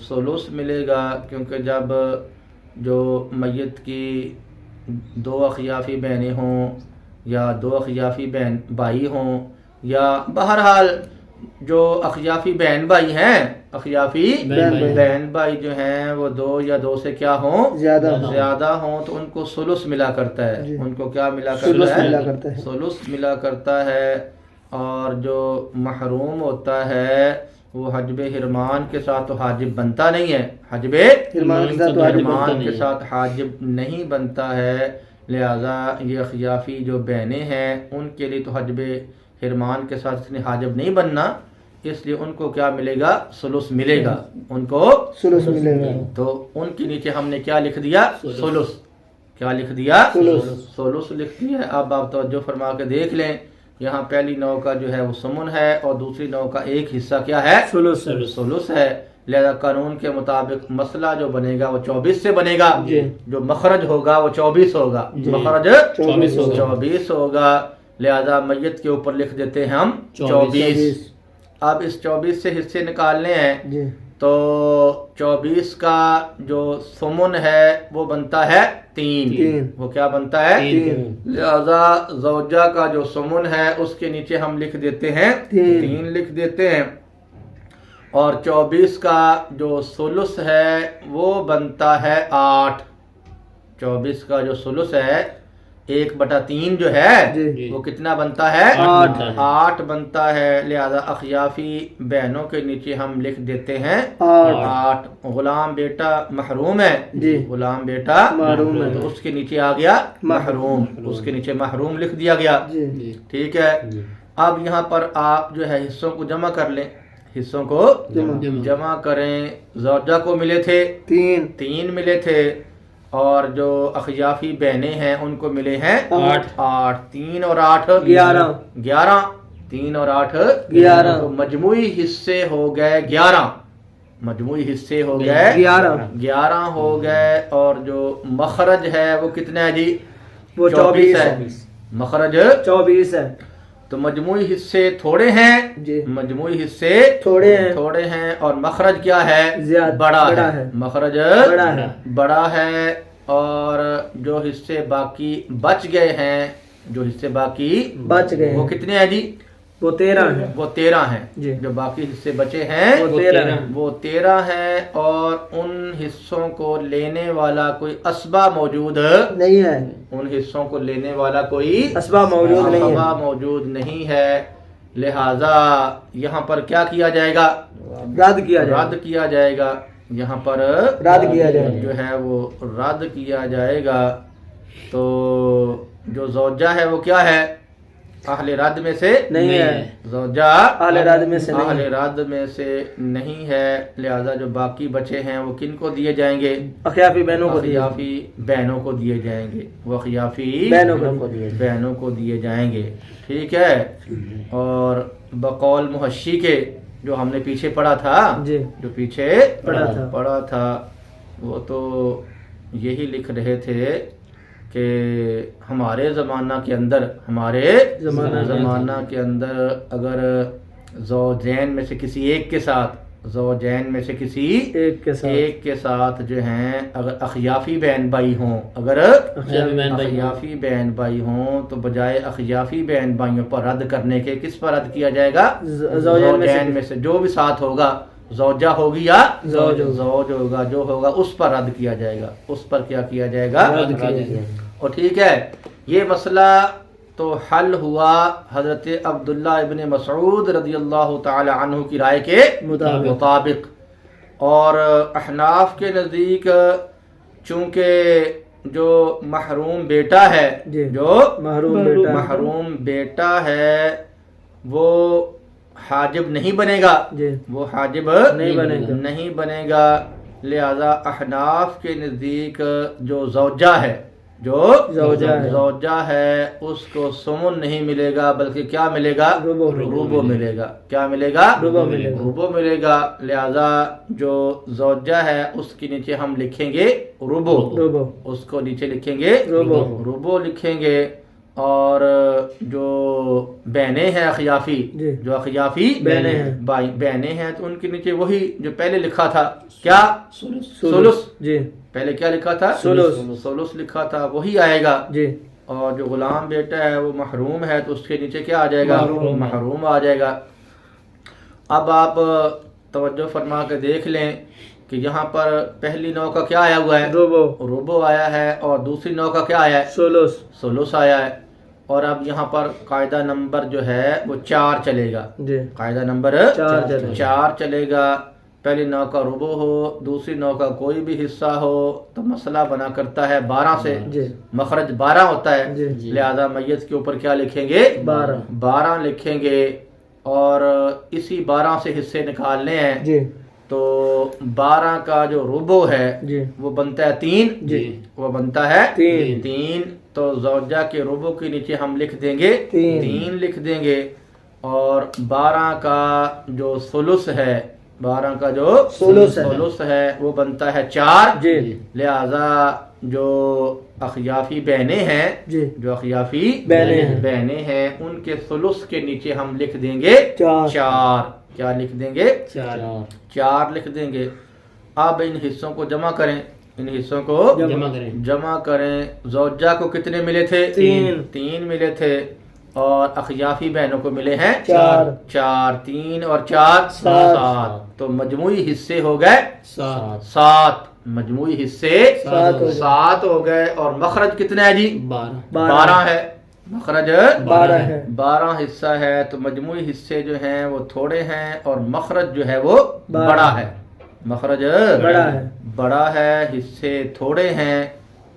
سلس ملے گا، کیونکہ جب جو میت کی دو اخیافی بہنیں ہوں یا دو اخیافی بہن بھائی ہوں یا بہرحال جو اخیافی بہن بھائی ہیں، اخیافی بہن بھائی جو ہیں وہ دو یا دو سے کیا ہوں؟ زیادہ ہوں، تو ان کو سلس ملا کرتا ہے. ان کو کیا ملا کرتا ہے؟ سلس ملا کرتا ہے. اور جو محروم ہوتا ہے وہ حجب حرمان کے ساتھ تو حاجب بنتا نہیں ہے. حجب حرمان کے ساتھ حاجب نہیں بنتا ہے. لہذا یہ اخیافی جو بہنیں ہیں ان کے لیے تو حجب حرمان کے ساتھ اس نے حاجب نہیں بننا، اس لیے ان کو کیا ملے گا؟ سلس ملے گا. ان کو سلس ملے گا. تو ان کے نیچے ہم نے کیا لکھ دیا؟ سلس. کیا لکھ دیا؟ سلس لکھ دیا. اب آپ توجہ فرما کے دیکھ لیں، یہاں پہلی نو کا جو ہے وہ سمن ہے اور دوسری نو کا ایک حصہ کیا ہے؟ سلس ہے. لہذا قانون کے مطابق مسئلہ جو بنے گا وہ 24 سے بنے گا. جو مخرج ہوگا وہ 24 ہوگا. مخرج 24 ہوگا. لہذا میت کے اوپر لکھ دیتے ہیں ہم 24. اب اس 24 سے حصے نکالنے ہیں تو 24 کا جو سمن ہے وہ بنتا ہے 3. وہ کیا بنتا ہے؟ 3. لہذا زوجہ کا جو سمن ہے اس کے نیچے ہم لکھ دیتے ہیں 3 لکھ دیتے ہیں. اور 24 کا جو سلس ہے وہ بنتا ہے 8. 24 کا جو سلس ہے 1/3 جو ہے وہ کتنا بنتا ہے؟ 8 بنتا ہے. لہذا اخیافی بہنوں کے نیچے ہم لکھ دیتے ہیں 8. غلام بیٹا محروم ہے، غلام بیٹا محروم ہے تو اس کے نیچے آ گیا محروم. اس کے نیچے محروم لکھ دیا گیا. ٹھیک ہے. اب یہاں پر آپ جو ہے حصوں کو جمع کر لیں. حصوں کو جمع کریں. زوجہ کو ملے تھے 3 ملے تھے اور جو اخیافی بہنیں ہیں ان کو ملے ہیں 8 3 اور 8 11 3 اور 8 11 تو مجموعی حصے ہو گئے 11 مجموعی حصے ہو گئے 11 ہو گئے اور جو مخرج ہے وہ کتنا ہے جی وہ 24 ہے مخرج 24 ہے تو مجموعی حصے تھوڑے ہیں جی مجموعی حصے تھوڑے ہیں اور مخرج کیا ہے بڑا ہے مخرج بڑا ہے اور جو حصے باقی بچ گئے ہیں وہ کتنے ہیں جی وہ 13 ہیں جی جو باقی حصے بچے ہیں وہ 13 ہیں اور ان حصوں کو لینے والا کوئی اسبہ موجود نہیں ہے ان حصوں کو لینے والا کوئی اسبہ موجود نہیں ہے لہذا یہاں پر کیا کیا جائے گا رد کیا جائے گا یہاں پر رد کیا جائے گا جو ہے وہ رد کیا جائے گا تو جو زوجہ ہے وہ کیا ہے اہل رد میں سے نہیں ہے زوجہ اہل رد میں سے نہیں ہے لہذا جو باقی بچے ہیں وہ کن کو دیے جائیں گے اخیافی بہنوں کو دیے جائیں گے وہ اخیافی بہنوں کو دیے جائیں گے ٹھیک ہے اور بقول محشی کے جو ہم نے پیچھے پڑھا تھا جو پیچھے پڑھا تھا وہ تو یہی لکھ رہے تھے کہ ہمارے زمانہ کے اندر اگر زوجین میں سے کسی ایک کے ساتھ کے ساتھ جو ہیں اگر اخیافی بہن بھائی ہوں تو بجائے اخیافی بہن بھائیوں پر رد کرنے کے کس پر رد کیا جائے گا زوجین میں سے جو بھی ساتھ ہوگا زوجہ ہوگی یا زوج ہوگا جو ہوگا اس پر رد کیا جائے گا اس پر کیا کیا جائے گا اور ٹھیک ہے یہ مسئلہ تو حل ہوا حضرت عبداللہ ابن مسعود رضی اللہ تعالی عنہ کی رائے کے مطابق اور احناف کے نزدیک چونکہ جو محروم بیٹا ہے محروم بیٹا ہے وہ حاجب نہیں بنے گا نہیں بنے گا لہذا احناف کے نزدیک جو زوجہ ہے اس کو سمن نہیں ملے گا بلکہ کیا ملے گا ربو ملے گا کیا ملے گا ربو ملے گا لہذا جو زوجہ ہے اس کے نیچے ہم لکھیں گے ربو اس کو نیچے لکھیں گے ربو لکھیں گے اور جو بہنیں ہیں اخیافی بہنیں ہیں تو ان کے نیچے وہی جو پہلے لکھا تھا کیا سلس پہلے کیا لکھا تھا سلس لکھا تھا وہی آئے گا اور جو غلام بیٹا ہے وہ محروم ہے تو اس کے نیچے کیا آ جائے گا محروم آ جائے گا اب آپ توجہ فرما کے دیکھ لیں کہ یہاں پر پہلی نو کا کیا آیا ہوا ہے ربو آیا ہے اور دوسری نو کا کیا آیا ہے سلس آیا ہے اور اب یہاں پر قاعدہ نمبر جو ہے وہ 4 چلے گا قاعدہ نمبر 4 چلے گا پہلی نو کا ربو ہو دوسری نو کا کوئی بھی حصہ ہو تو مسئلہ بنا کرتا ہے 12 سے مخرج 12 ہوتا ہے لہذا میت کے اوپر کیا لکھیں گے 12 لکھیں گے اور اسی 12 سے حصے نکالنے ہیں تو 12 کا جو ربو ہے وہ بنتا ہے 3 تو زوجہ کے ربو کے نیچے ہم لکھ دیں گے 3 لکھ دیں گے اور 12 کا جو ثلث ہے 12 کا جو ثلث ہے وہ بنتا ہے 4 لہذا جو اخیافی بہنیں ہیں ان کے ثلث کے نیچے ہم لکھ دیں گے 4 کیا لکھ دیں گے 4 لکھ دیں گے اب ان حصوں کو جمع کریں زوجہ کو کتنے ملے تھے 3 ملے تھے اور اخیافی بہنوں کو ملے ہیں 4 3 اور 4 7 تو مجموعی حصے ہو گئے 7 مجموعی حصے 7 ہو گئے اور مخرج کتنا ہے جی 12 ہے مخرج 12 حصہ ہے تو مجموعی حصے جو ہیں وہ تھوڑے ہیں اور مخرج جو ہے وہ بڑا ہے مخرج بڑا ہے حصے تھوڑے ہیں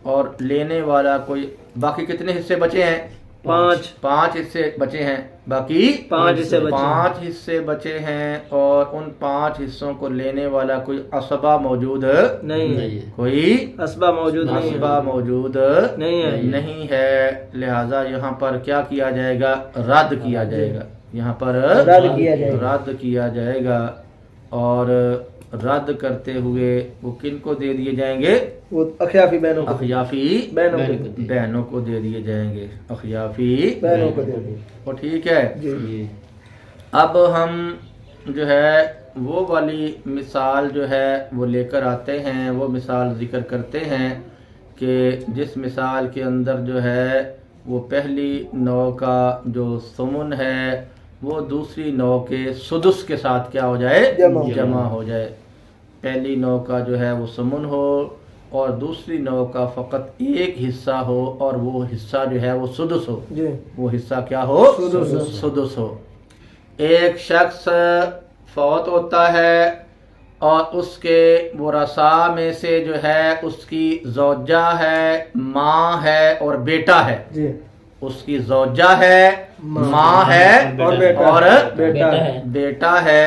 اور لینے والا کوئی باقی کتنے حصے بچے ہیں 5 حصے بچے ہیں، باقی 5 حصے بچے 5 حصے بچے ہیں، اور ان 5 حصوں کو لینے والا کوئی اسبہ موجود نہیں ہے، کوئی اسبہ موجود نہیں ہے، اسبہ موجود نہیں ہے، لہذا یہاں پر کیا کیا جائے گا؟ رد کیا جائے گا، یہاں پر رد کیا جائے گا، اور رد کرتے ہوئے وہ کن کو دے دیے جائیں گے؟ وہ اخیافی بہنوں کو، اخیافی بہنوں کو دے دیے جائیں گے، اخیافی بہنوں کو دے دیں۔ وہ ٹھیک ہے۔ جی اب ہم جو ہے وہ والی مثال جو ہے وہ لے کر آتے ہیں، وہ مثال ذکر کرتے ہیں کہ جس مثال کے اندر جو ہے وہ پہلی نوع کا جو ثمن ہے وہ دوسری نوع کے سدس کے ساتھ کیا ہو جائے؟ جمع ہو جائے۔ پہلی نوع کا جو ہے وہ ثمن ہو اور دوسری نوع کا فقط ایک حصہ ہو، اور وہ حصہ جو ہے وہ سدس ہو، وہ حصہ کیا ہو؟ سدس ہو۔ ایک شخص فوت ہوتا ہے اور اس کے ورثاء میں سے جو ہے اس کی زوجہ ہے، ماں ہے اور بیٹا ہے، اس کی زوجہ ہے، ماں ہے اور بیٹا ہے،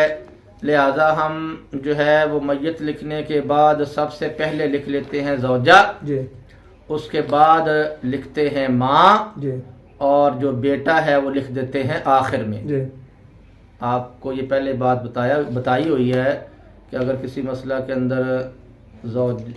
لہذا ہم جو ہے وہ میت لکھنے کے بعد سب سے پہلے لکھ لیتے ہیں زوجہ، اس کے بعد لکھتے ہیں ماں، اور جو بیٹا ہے وہ لکھ دیتے ہیں آخر میں۔ آپ کو یہ پہلے بات بتائی ہوئی ہے کہ اگر کسی مسئلہ کے اندر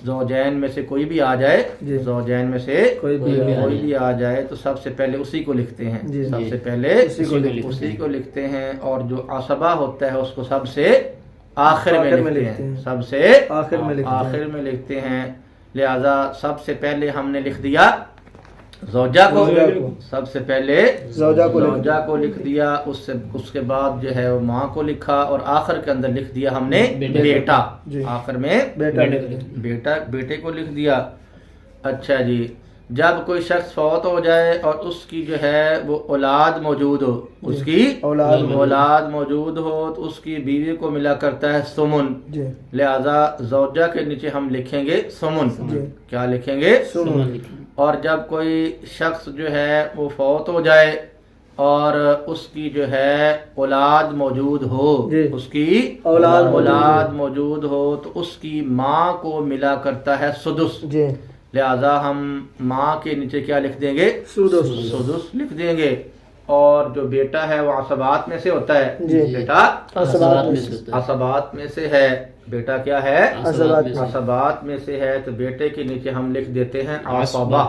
زوجین میں سے کوئی بھی آ جائے، زوجین میں سے کوئی بھی آ جائے تو سب سے پہلے اسی کو لکھتے ہیں، سب سے پہلے اسی کو لکھتے ہیں، اور جو عصبہ ہوتا ہے اس کو سب سے آخر میں لکھتے ہیں، سب سے آخر میں لکھتے ہیں، لہذا سب سے پہلے ہم نے لکھ دیا زوجہ کو، سب سے پہلے زوجہ کو لکھ دیا، اس کے بعد جو ہے وہ ماں کو لکھا، اور آخر کے اندر لکھ دیا ہم نے بیٹا، آخر میں بیٹے کو لکھ دیا۔ اچھا جی، جب کوئی شخص فوت ہو جائے اور اس کی جو ہے وہ اولاد موجود ہو، اس کی اولاد موجود ہو تو اس کی بیوی کو ملا کرتا ہے ثمن، لہذا زوجہ کے نیچے ہم لکھیں گے ثمن، کیا لکھیں گے؟ اور جب کوئی شخص جو ہے وہ فوت ہو جائے اور اس کی جو ہے اولاد موجود ہو، اس کی اولاد موجود ہو تو اس کی ماں کو ملا کرتا ہے سدس، لہذا ہم ماں کے نیچے کیا لکھ دیں گے؟ سدس لکھ دیں گے، اور جو بیٹا ہے وہ عصبات میں سے ہوتا ہے، بیٹا عصبات میں سے ہے، بیٹا کیا ہے؟ عصبات میں سے ہے، تو بیٹے کے نیچے ہم لکھ دیتے ہیں عصبہ،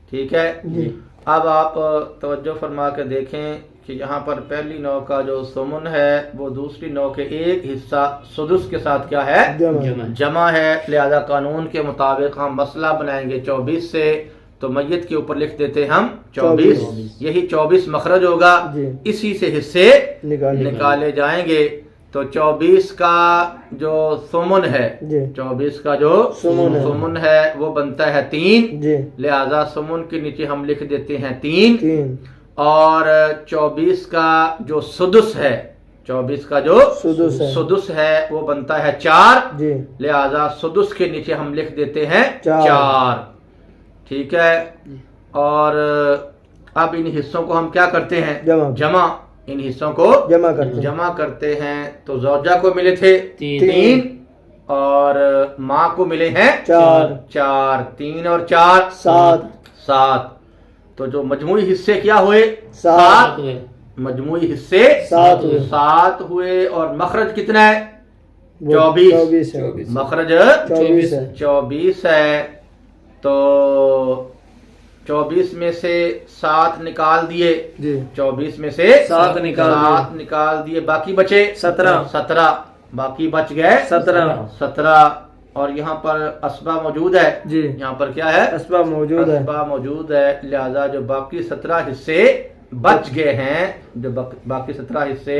ٹھیک ہے۔ اب آپ توجہ فرما کے دیکھیں کہ یہاں پر پہلی نوع کا جو ثمن ہے وہ دوسری نوع کے ایک حصہ سدس کے ساتھ کیا ہے؟ جمع ہے، لہذا قانون کے مطابق ہم مسئلہ بنائیں گے 24 سے، تو میت کے اوپر لکھ دیتے ہیں ہم 24، یہی 24 مخرج ہوگا، اسی سے حصے نکالے جائیں گے، تو 24 کا جو ثمن ہے، 24 کا جو ثمن ہے وہ بنتا ہے 3، لہذا ثمن کے نیچے ہم لکھ دیتے ہیں 3، اور 24 کا جو سدس ہے، 24 کا جو سدس ہے وہ بنتا ہے 4، لہذا سدس کے نیچے ہم لکھ دیتے ہیں 4، ٹھیک ہے۔ اور اب ان حصوں کو ہم کیا کرتے ہیں؟ جمع، ان حصوں کو جمع کرتے ہیں، تو زوجہ کو ملے تھے 3 اور ماں کو ملے ہیں 4، 3 اور 4 7، تو جو مجموعی حصے کیا ہوئے؟ 7، مجموعی حصے 7 ہوئے، اور مخرج کتنا ہے؟ 24، مخرج 24 ہے، تو 24 میں سے 7 نکال دیے، 24 میں سے 7 نکال دیے، باقی بچے 17، باقی بچ گئے 17، اور یہاں پر اسبہ موجود ہے، یہاں پر کیا ہے؟ اسبہ موجود ہے، لہذا جو باقی 17 حصے بچ گئے ہیں، جو باقی 17 حصے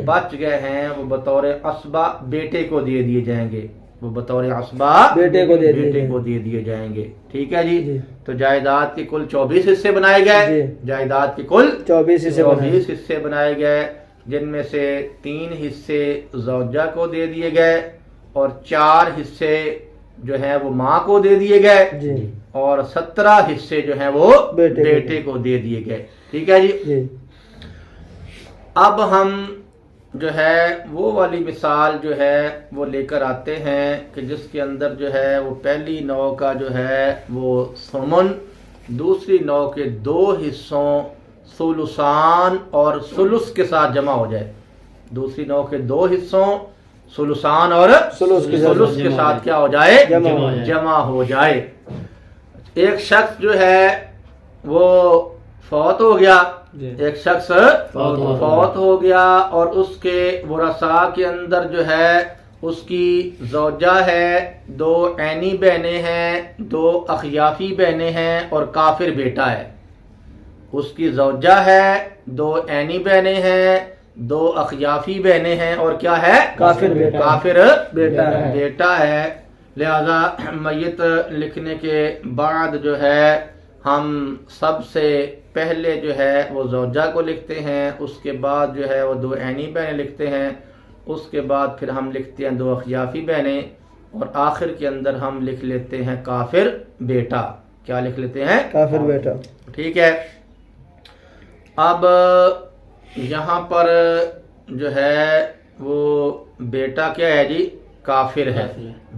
بچ گئے ہیں وہ بطور اسبہ بیٹے کو دے دیے جائیں گے، وہ بطور عصبہ بیٹے کو دے دیے جائیں گے، ٹھیک ہے جی۔ تو جائیداد کے کل 24 حصے بنائے گئے، جائیداد کے کل 24 حصے بنائے گئے، جن میں سے 3 حصے زوجہ کو دے دیے گئے اور 4 حصے جو ہیں وہ ماں کو دے دیے گئے، اور 17 حصے جو ہیں وہ بیٹے کو دے دیے گئے. ٹھیک ہے جی. اب ہم جو ہے وہ والی مثال جو ہے وہ لے کر آتے ہیں کہ جس کے اندر جو ہے وہ پہلی نوع کا جو ہے وہ ثمن دوسری نوع کے 2 حصوں ثلثان اور ثلث کے ساتھ جمع ہو جائے. دوسری نوع کے 2 حصوں ثلثان اور ثلث کے ساتھ کیا ہو جائے؟ جمع ہو جائے. ایک شخص جو ہے وہ فوت ہو گیا، ایک شخص فوت ہو گیا اور اس کے ورثاء کے اندر جو ہے اس کی زوجہ ہے، 2 عینی بہنیں ہیں، 2 اخیافی بہنیں ہیں اور کافر بیٹا ہے. اس کی زوجہ ہے، 2 عینی بہنیں ہیں، 2 اخیافی بہنیں ہیں اور کیا ہے؟ کافر بیٹا ہے. لہذا میت لکھنے کے بعد جو ہے ہم سب سے پہلے جو ہے وہ زوجہ کو لکھتے ہیں، اس کے بعد جو ہے وہ 2 عینی بہنیں لکھتے ہیں، اس کے بعد پھر ہم لکھتے ہیں 2 اخیافی بہنیں اور آخر کے اندر ہم لکھ لیتے ہیں کافر بیٹا. کیا لکھ لیتے ہیں؟ کافر بیٹا. ٹھیک ہے. اب یہاں پر جو ہے وہ بیٹا کیا ہے جی؟ کافر ہے.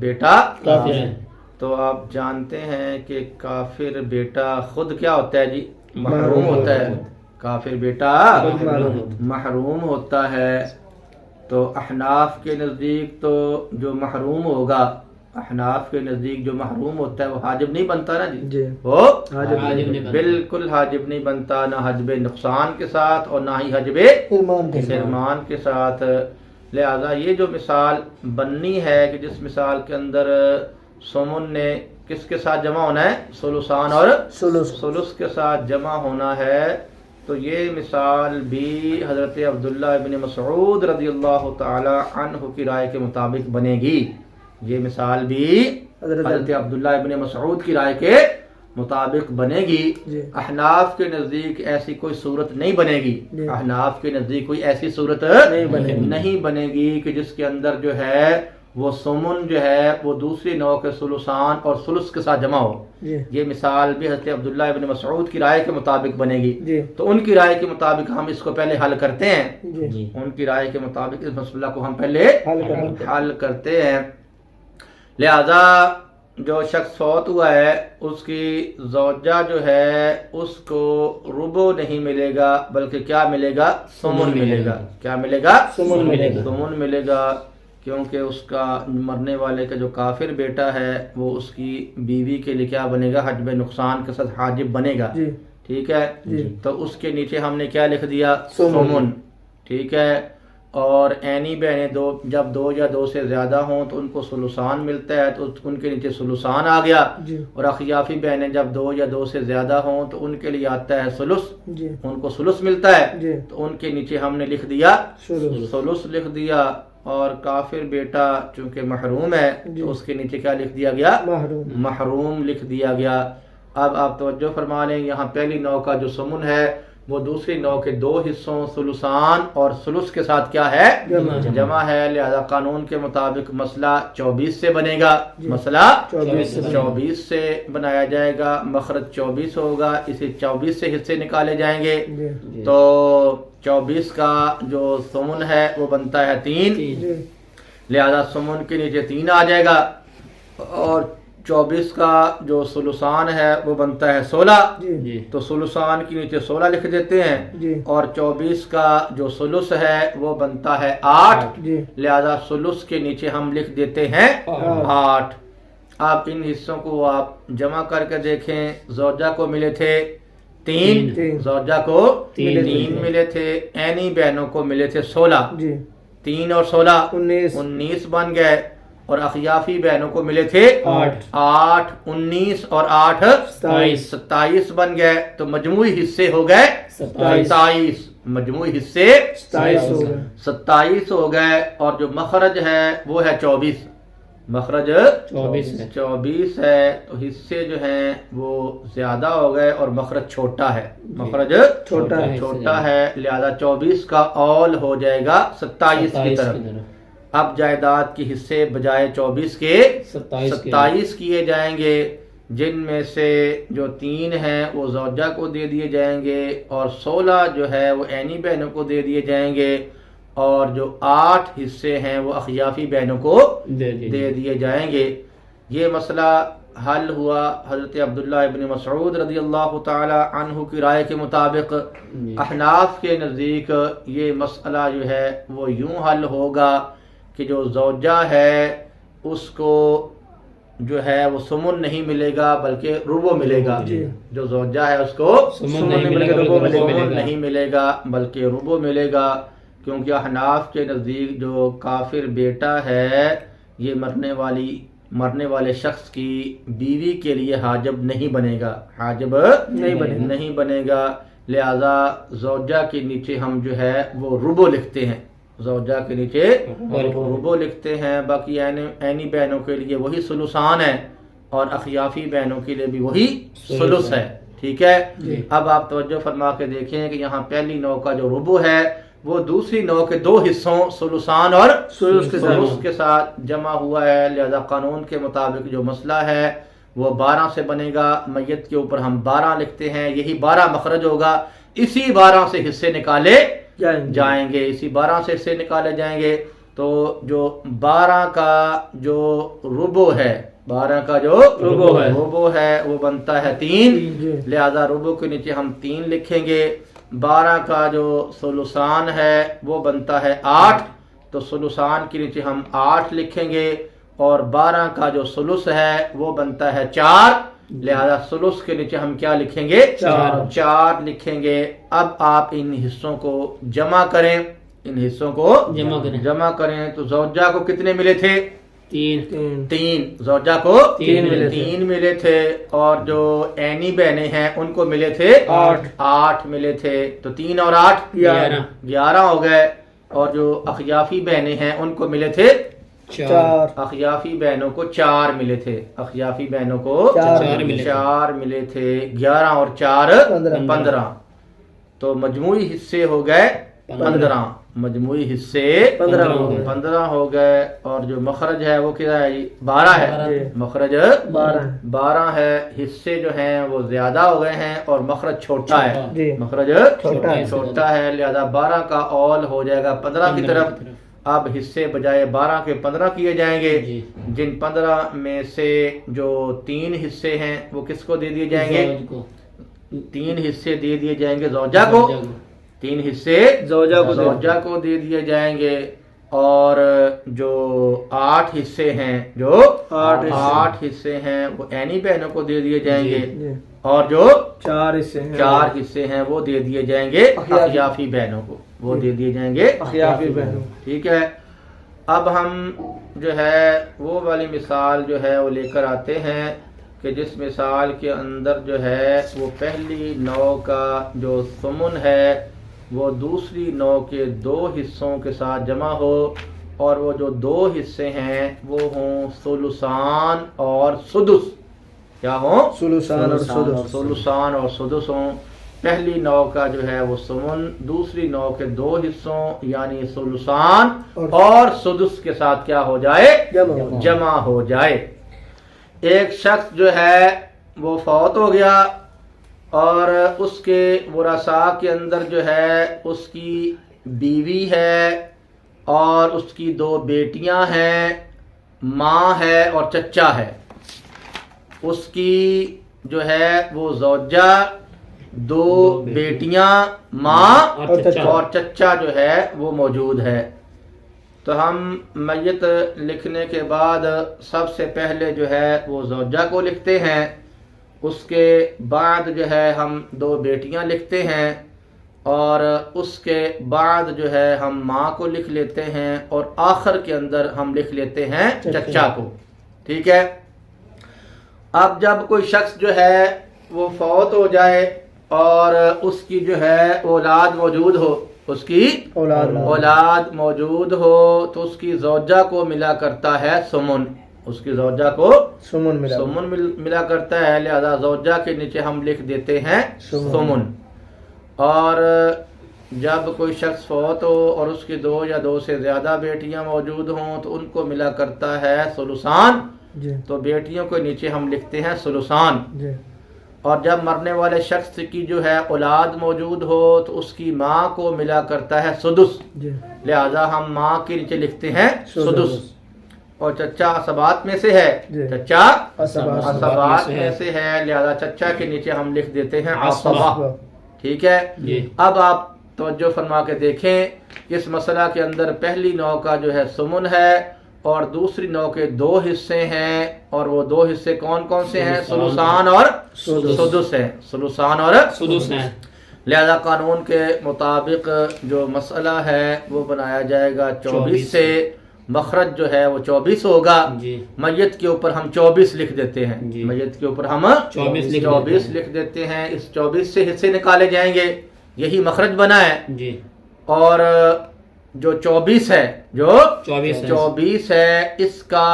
بیٹا کافر ہے. تو آپ جانتے ہیں کہ کافر بیٹا خود کیا ہوتا ہے جی؟ محروم ہوتا ہے. کافر بیٹا محروم ہوتا ہے. تو احناف کے نزدیک تو جو محروم ہوگا، احناف کے نزدیک جو محروم ہوتا ہے وہ حاجب نہیں بنتا نا جی. وہ بالکل حاجب نہیں بنتا، نہ حجب نقصان کے ساتھ اور نہ ہی حجب حرمان کے ساتھ. لہذا یہ جو مثال بننی ہے کہ جس مثال کے اندر ثمن نے کس کے ساتھ جمع ہونا ہے؟ ثلثان اور ثلث کے ساتھ جمع ہونا ہے. تو یہ مثال بھی حضرت عبداللہ ابن مسعود رضی اللہ تعالی عنہ کی رائے کے مطابق بنے گی. یہ مثال بھی حضرت عبداللہ ابن مسعود کی رائے کے مطابق بنے گی. احناف کے نزدیک ایسی کوئی صورت نہیں بنے گی. احناف کے نزدیک کوئی ایسی صورت نہیں بنے گی کہ جس کے اندر جو ہے وہ ثمن جو ہے وہ دوسری نوع کے ثلثان اور ثلث کے ساتھ جمع ہو. یہ مثال بھی حضرت عبداللہ ابن مسعود کی رائے کے مطابق بنے گی. تو ان کی رائے کے مطابق ہم اس کو پہلے حل کرتے ہیں. ان کی رائے کے مطابق اس مسئلہ کو ہم پہلے حل کرتے ہیں. لہذا جو شخص فوت ہوا ہے اس کی زوجہ جو ہے اس کو ربع نہیں ملے گا بلکہ کیا ملے گا؟ ثمن ملے گا. کیا ملے گا؟ ثمن ملے گا. کیونکہ اس کا مرنے والے کا جو کافر بیٹا ہے وہ اس کی بیوی کے لیے کیا بنے گا؟ حجب نقصان کے ساتھ حاجب بنے گا. ٹھیک ہے. تو اس کے نیچے ہم نے کیا لکھ دیا؟ ثمن. ٹھیک ہے. اور عینی بہنیں جب 2 یا 2 سے زیادہ ہوں تو ان کو ثلثان ملتا ہے، تو ان کے نیچے ثلثان آ گیا. اور اخیافی بہنیں جب 2 یا 2 سے زیادہ ہوں تو ان کے لیے آتا ہے ثلث، ان کو ثلث ملتا ہے. تو ان کے نیچے ہم نے لکھ دیا ثلث لکھ دیا. اور کافر بیٹا چونکہ محروم ہے تو اس کے نیچے کیا لکھ دیا گیا؟ محروم لکھ دیا گیا. اب آپ توجہ فرما لیں، یہاں پہلی نوع کا جو ثمن ہے وہ دوسری نوع کے 2 حصوں ثلثان اور ثلث کے ساتھ کیا ہے؟ جمع ہے. لہذا قانون کے مطابق مسئلہ 24 سے بنے گا. مسئلہ 24 سے بنایا جائے گا. مخرج 24 ہوگا. اسے 24 سے حصے نکالے جائیں گے. تو 24 کا جو ثمن ہے وہ بنتا ہے 3. لہذا ثمن کے نیچے 3 آ جائے گا. اور 24 کا جو ثلثان ہے وہ بنتا ہے 16. تو ثلثان کے نیچے 16 لکھ دیتے ہیں. اور 24 کا جو ثلث ہے وہ بنتا ہے 8. لہذا ثلث کے نیچے ہم لکھ دیتے ہیں 8. اب ان حصوں کو آپ جمع کر کے دیکھیں. زوجہ کو ملے تھے 3. زوجہ کو 3 ملے تھے. عینی بہنوں کو ملے تھے 16. 3 اور 16 19 بن گئے. اور اخیافی بہنوں کو ملے تھے 8. 19 اور 8 27 بن گئے. تو مجموعی حصے ہو گئے 27. مجموعی حصے 27 ہو گئے. اور جو مخرج ہے وہ ہے 24. مخرج 24 ہے. تو حصے جو ہیں وہ زیادہ ہو گئے اور مخرج چھوٹا ہے. مخرج چھوٹا ہے. لہذا 24 کا اول ہو جائے گا 27 کی طرف. اب جائیداد کے حصے بجائے 24 کے 27 کیے جائیں گے. جن میں سے جو 3 ہیں وہ زوجہ کو دے دیے جائیں گے اور 16 جو ہے وہ عینی بہنوں کو دے دیے جائیں گے اور جو 8 حصے ہیں وہ اخیافی بہنوں کو دے دیے جائیں گے۔ یہ مسئلہ حل ہوا حضرت عبداللہ ابن مسعود رضی اللہ تعالی عنہ کی رائے کے مطابق۔ احناف کے نزدیک یہ مسئلہ جو ہے وہ یوں حل ہوگا کہ جو زوجہ ہے اس کو جو ہے وہ سمن نہیں ملے گا بلکہ ربع ملے گا۔ جو زوجہ ہے اس کو سمن نہیں ملے گا، ربع نہیں ملے گا بلکہ ربع ملے گا، کیونکہ احناف کے نزدیک جو کافر بیٹا ہے یہ مرنے والے شخص کی بیوی کے لیے حاجب نہیں بنے گا، حاجب نہیں بنے گا، لہذا زوجہ کے نیچے ہم جو ہے وہ ربع لکھتے ہیں، زوجہ کے نیچے ربع لکھتے ہیں۔ باقی عینی بہنوں کے لیے وہی ثلثان ہے اور اخیافی بہنوں کے لیے بھی وہی ثلث ہے، ٹھیک ہے۔ اب آپ توجہ فرما کے دیکھیں کہ یہاں پہلی نوع کا جو ربع ہے وہ دوسری نوع کے 2 حصوں ثلثان اور ثلث کے ساتھ جمع ہوا ہے، لہذا قانون کے مطابق جو مسئلہ ہے وہ 12 سے بنے گا۔ میت کے اوپر ہم 12 لکھتے ہیں، یہی 12 مخرج ہوگا، اسی 12 سے حصے نکالے جائیں گے، اسی 12 سے حصے نکالے جائیں گے۔ تو جو 12 کا جو ربع ہے، 12 کا جو ربع ہے وہ بنتا ہے 3، لہذا ربع کے نیچے ہم 3 لکھیں گے۔ 12 کا جو ثلثان ہے وہ بنتا ہے 8، تو ثلثان کے نیچے ہم 8 لکھیں گے، اور 12 کا جو ثلث ہے وہ بنتا ہے 4، لہذا ثلث کے نیچے ہم کیا لکھیں گے؟ 4 لکھیں گے۔ اب آپ ان حصوں کو جمع کریں، ان حصوں کو جمع کریں تو زوجہ کو کتنے ملے تھے؟ 3 زوجہ کو 3 ملے تھے، اور جو عینی بہنیں ہیں ان کو ملے تھے 8 ملے تھے، تو 3 اور 8 11 ہو گئے، اور جو اخیافی بہنیں ہیں ان کو ملے تھے 4، اخیافی بہنوں کو 4 ملے تھے، اخیافی بہنوں کو 4 ملے تھے، 11 اور 4 15، تو مجموعی حصے ہو گئے 15، مجموعی حصے 15 ہو گئے، اور جو مخرج ہے وہ کیا ہے؟ 12 ہے، مخرج 12 ہے، حصے جو ہیں وہ زیادہ ہو گئے ہیں اور مخرج چھوٹا ہے، مخرج چھوٹا ہے، لہذا 12 کا اول ہو جائے گا 15 کی طرف۔ اب حصے بجائے 12 کے 15 کیے جائیں گے، جن 15 میں سے جو 3 حصے ہیں وہ کس کو دے دیے جائیں گے؟ 3 حصے دے دیے جائیں گے زوجہ کو، 3 حصے زوجہ کو دے دیے جائیں گے، اور جو 8 حصے ہیں، جو 8 حصے ہیں وہ عینی بہنوں کو دے دیے جائیں گے، اور جو 4 حصے ہیں وہ دے دیے جائیں گے اخیافی بہنوں کو، وہ دے دیے جائیں گے اخیافی بہنوں، ٹھیک ہے۔ اب ہم جو ہے وہ والی مثال جو ہے وہ لے کر آتے ہیں کہ جس مثال کے اندر جو ہے وہ پہلی نوع کا جو ثمن ہے وہ دوسری نوع کے 2 حصوں کے ساتھ جمع ہو، اور وہ جو 2 حصے ہیں وہ ہوں ثلثان اور سدس، کیا ہوں؟ ثلثان اور سدس ہوں۔ پہلی نوع کا جو ہے وہ ثمن دوسری نوع کے 2 حصوں یعنی ثلثان اور سدس کے ساتھ کیا ہو جائے؟ جمع ہو جائے۔ ایک شخص جو ہے وہ فوت ہو گیا، اور اس کے ورثاء کے اندر جو ہے اس کی بیوی ہے اور اس کی 2 بیٹیاں ہیں، ماں ہے اور چچا ہے۔ اس کی جو ہے وہ زوجہ، 2 بیٹیاں، ماں اور چچا جو ہے وہ موجود ہے۔ تو ہم میت لکھنے کے بعد سب سے پہلے جو ہے وہ زوجہ کو لکھتے ہیں، اس کے بعد جو ہے ہم 2 بیٹیاں لکھتے ہیں، اور اس کے بعد جو ہے ہم ماں کو لکھ لیتے ہیں، اور آخر کے اندر ہم لکھ لیتے ہیں چچا کو، ٹھیک ہے۔ اب جب کوئی شخص جو ہے وہ فوت ہو جائے اور اس کی جو ہے اولاد موجود ہو، اس کی اولاد موجود ہو، تو اس کی زوجہ کو ملا کرتا ہے ثمن، اس کی زوجہ کو ثمن ملا کرتا ہے، لہذا زوجہ کے نیچے ہم لکھ دیتے ہیں ثمن۔ اور جب کوئی شخص فوت ہو اور اس کی 2 یا 2 سے زیادہ بیٹیاں موجود ہوں تو ان کو ملا کرتا ہے ثلثان، جی تو بیٹیوں کے نیچے ہم لکھتے ہیں سلوسان. جی اور جب مرنے والے شخص کی جو ہے اولاد موجود ہو تو اس کی ماں کو ملا کرتا ہے سدس، جی لہذا ہم ماں کے نیچے لکھتے ہیں سدس. اور چچا عصبات میں سے ہے، جی. چچا عصبات عصبات میں سے ہے، لہذا چچا کے نیچے ہم لکھ دیتے ہیں عصبہ. ٹھیک ہے. جی. اب آپ توجہ فرما کے دیکھیں، اس مسئلہ کے اندر پہلی نوع کا جو ہے سمن ہے اور دوسری نوع کے دو حصے ہیں، اور وہ دو حصے کون کون سے ہیں؟ سلوسان اور سدس ہیں. سلوسان اور سدس ہیں. لہذا قانون کے مطابق جو مسئلہ ہے وہ بنایا جائے گا 24 سے. مخرج جو ہے وہ 24 ہوگا. جی. میت کے اوپر ہم 24 لکھ دیتے ہیں. جی. میت کے اوپر ہم 24 لکھ دیتے ہیں. اس 24 سے حصے نکالے جائیں گے، یہی مخرج بنا ہے. جی. اور جو 24 ہے، جو 24 ہے، اس کا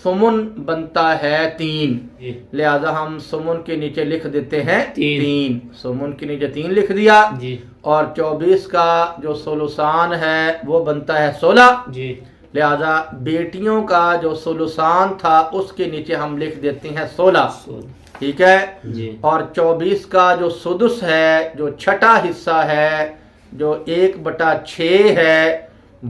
سمن بنتا ہے 3. جی. لہذا ہم سمن کے نیچے لکھ دیتے ہیں 3. سمن کے نیچے 3 لکھ دیا. جی. اور 24 کا جو سلوسان ہے وہ بنتا ہے 16. جی. لہذا بیٹیوں کا جو سلوسان تھا اس کے نیچے ہم لکھ دیتے ہیں 16. ٹھیک ہے. جی. اور 24 کا جو سدس ہے، جو چھٹا حصہ ہے، جو 1/6 ہے،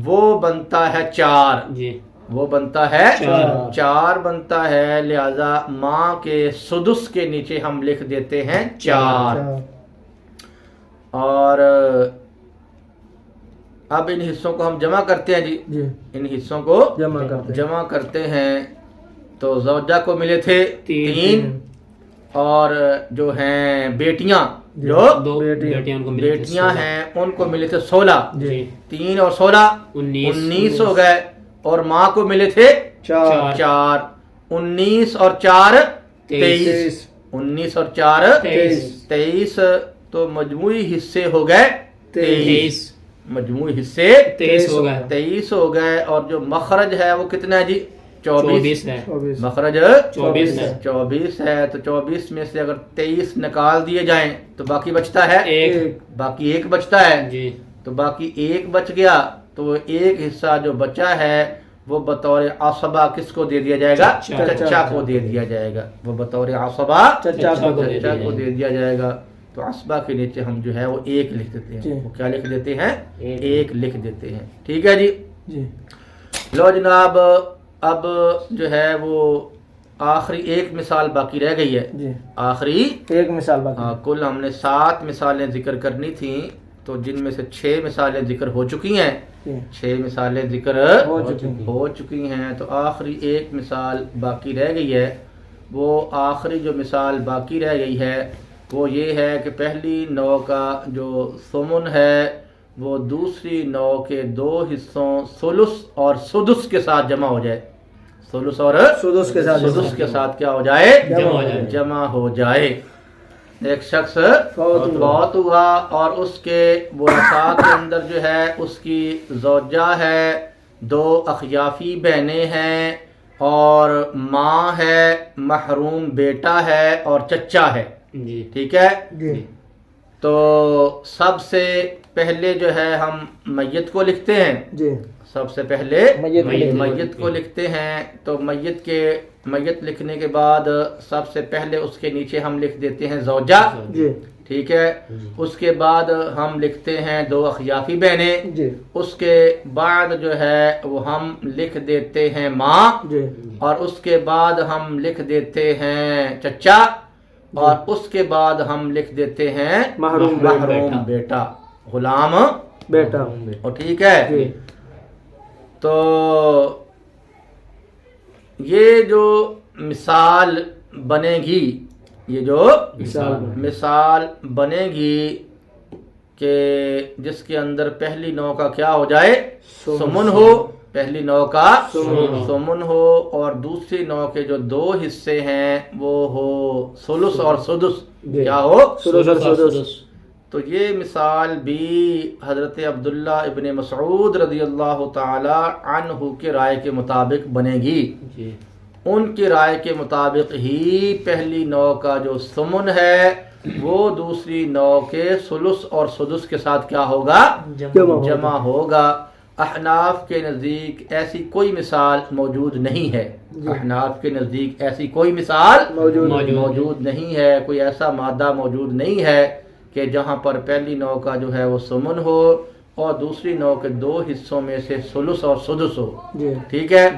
وہ بنتا ہے 4. جی. وہ بنتا ہے 4. 4 بنتا ہے. لہذا ماں کے سدس کے نیچے ہم لکھ دیتے ہیں 4. اور اب ان حصوں کو ہم جمع کرتے ہیں. جی ان حصوں کو جمع کرتے ہیں. تو زوجہ کو ملے تھے 3، اور جو ہیں بیٹیاں، جو بیٹیاں ہیں ان کو ملے تھے 16. 3 اور 16 19 ہو گئے. اور ماں کو ملے تھے 4. 19 اور 4 23. 19 اور 4 23. تو مجموعی حصے ہو گئے 23. مجموعی حصے 23 ہو گئے. اور جو مخرج ہے وہ کتنا ہے جی؟ 24 ہے. مخرج 24 ہے. تو 24 میں سے اگر 23 نکال دیے جائیں تو باقی بچتا ہے 1. باقی 1 بچتا ہے. جی. تو باقی 1 بچ گیا. تو 1 حصہ جو بچا ہے وہ بطور عصبہ کس کو دے دیا جائے گا؟ چچا کو دے دیا جائے گا. وہ بطور عصبہ چچا کو دے دیا جائے گا. تو عصبہ کے نیچے ہم جو ہے وہ 1 لکھ دیتے ہیں. وہ کیا لکھ دیتے ہیں؟ 1 لکھ دیتے ہیں. ٹھیک ہے جی. لو جناب، اب جو ہے وہ آخری ایک مثال باقی رہ گئی ہے. آخری ایک مثال باقی. کل ہم نے 7 مثالیں ذکر کرنی تھیں، تو جن میں سے 6 مثالیں ذکر ہو چکی ہیں. 6 مثالیں ذکر ہو چکی ہیں. تو آخری ایک مثال باقی رہ گئی ہے. وہ آخری جو مثال باقی رہ گئی ہے وہ یہ ہے کہ پہلی نوع کا جو ثمن ہے وہ دوسری نوع کے 2 حصوں ثلث اور سدس کے ساتھ جمع ہو جائے. ثلث اور سدس کے ساتھ کیا ہو جائے؟ جمع ہو جائے. ایک شخص فوت ہوا اور اس کے ورثاء کے اندر جو ہے اس کی زوجہ ہے، 2 اخیافی بہنیں ہیں، اور ماں ہے، محروم بیٹا ہے، اور چچا ہے. ٹھیک ہے. تو سب سے پہلے جو ہے ہم میت کو لکھتے ہیں. سب سے پہلے میت کو لکھتے ہیں. تو میت لکھنے کے بعد سب سے پہلے اس کے نیچے ہم لکھ دیتے ہیں زوجہ. ٹھیک ہے. اس کے بعد ہم لکھتے ہیں 2 اخیافی بہنیں. اس کے بعد جو ہے وہ ہم لکھ دیتے ہیں ماں. اور اس کے بعد ہم لکھ دیتے ہیں چچا. اور اس کے بعد ہم لکھ دیتے ہیں محروم بیٹا، غلام بیٹا. اور ٹھیک ہے. تو یہ جو مثال بنے گی، یہ جو مثال بنے گی کہ جس کے اندر پہلی نوع کا کیا ہو جائے؟ سمن ہو. پہلی نوع کا سمن ہو اور دوسری نوع کے جو 2 حصے ہیں وہ ہو ثلث اور سدس. کیا ہو؟ ثلث اور سدس. تو یہ مثال بھی حضرت عبداللہ ابن مسعود رضی اللہ تعالی عنہ کے رائے کے مطابق بنے گی. ان کی رائے کے مطابق ہی پہلی نوع کا جو سمن ہے وہ دوسری نوع کے ثلث اور سدس کے ساتھ کیا ہوگا؟ جمع ہوگا. احناف کے نزدیک ایسی کوئی مثال موجود نہیں ہے. احناف کے نزدیک ایسی کوئی مثال موجود نہیں ہے، کوئی ایسا مادہ موجود نہیں ہے کہ جہاں پر پہلی نوع کا جو ہے وہ سمن ہو اور دوسری نوع کے دو حصوں میں سے ثلث اور سدس ہو. ٹھیک ہے.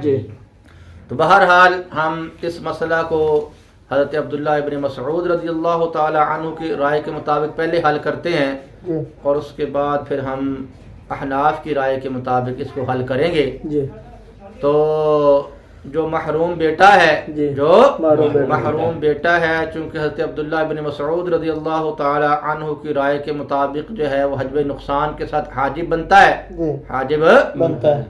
تو بہرحال ہم اس مسئلہ کو حضرت عبداللہ ابن مسعود رضی اللہ تعالی عنہ کی رائے کے مطابق پہلے حل کرتے ہیں اور اس کے بعد پھر ہم احناف کی رائے کے مطابق اس کو حل کریں گے. تو جو محروم بیٹا ہے محروم بیٹا ہے، چونکہ حضرت عبداللہ ابن مسعود رضی اللہ تعالی عنہ کی رائے کے مطابق جو ہے وہ حجب نقصان کے ساتھ حاجب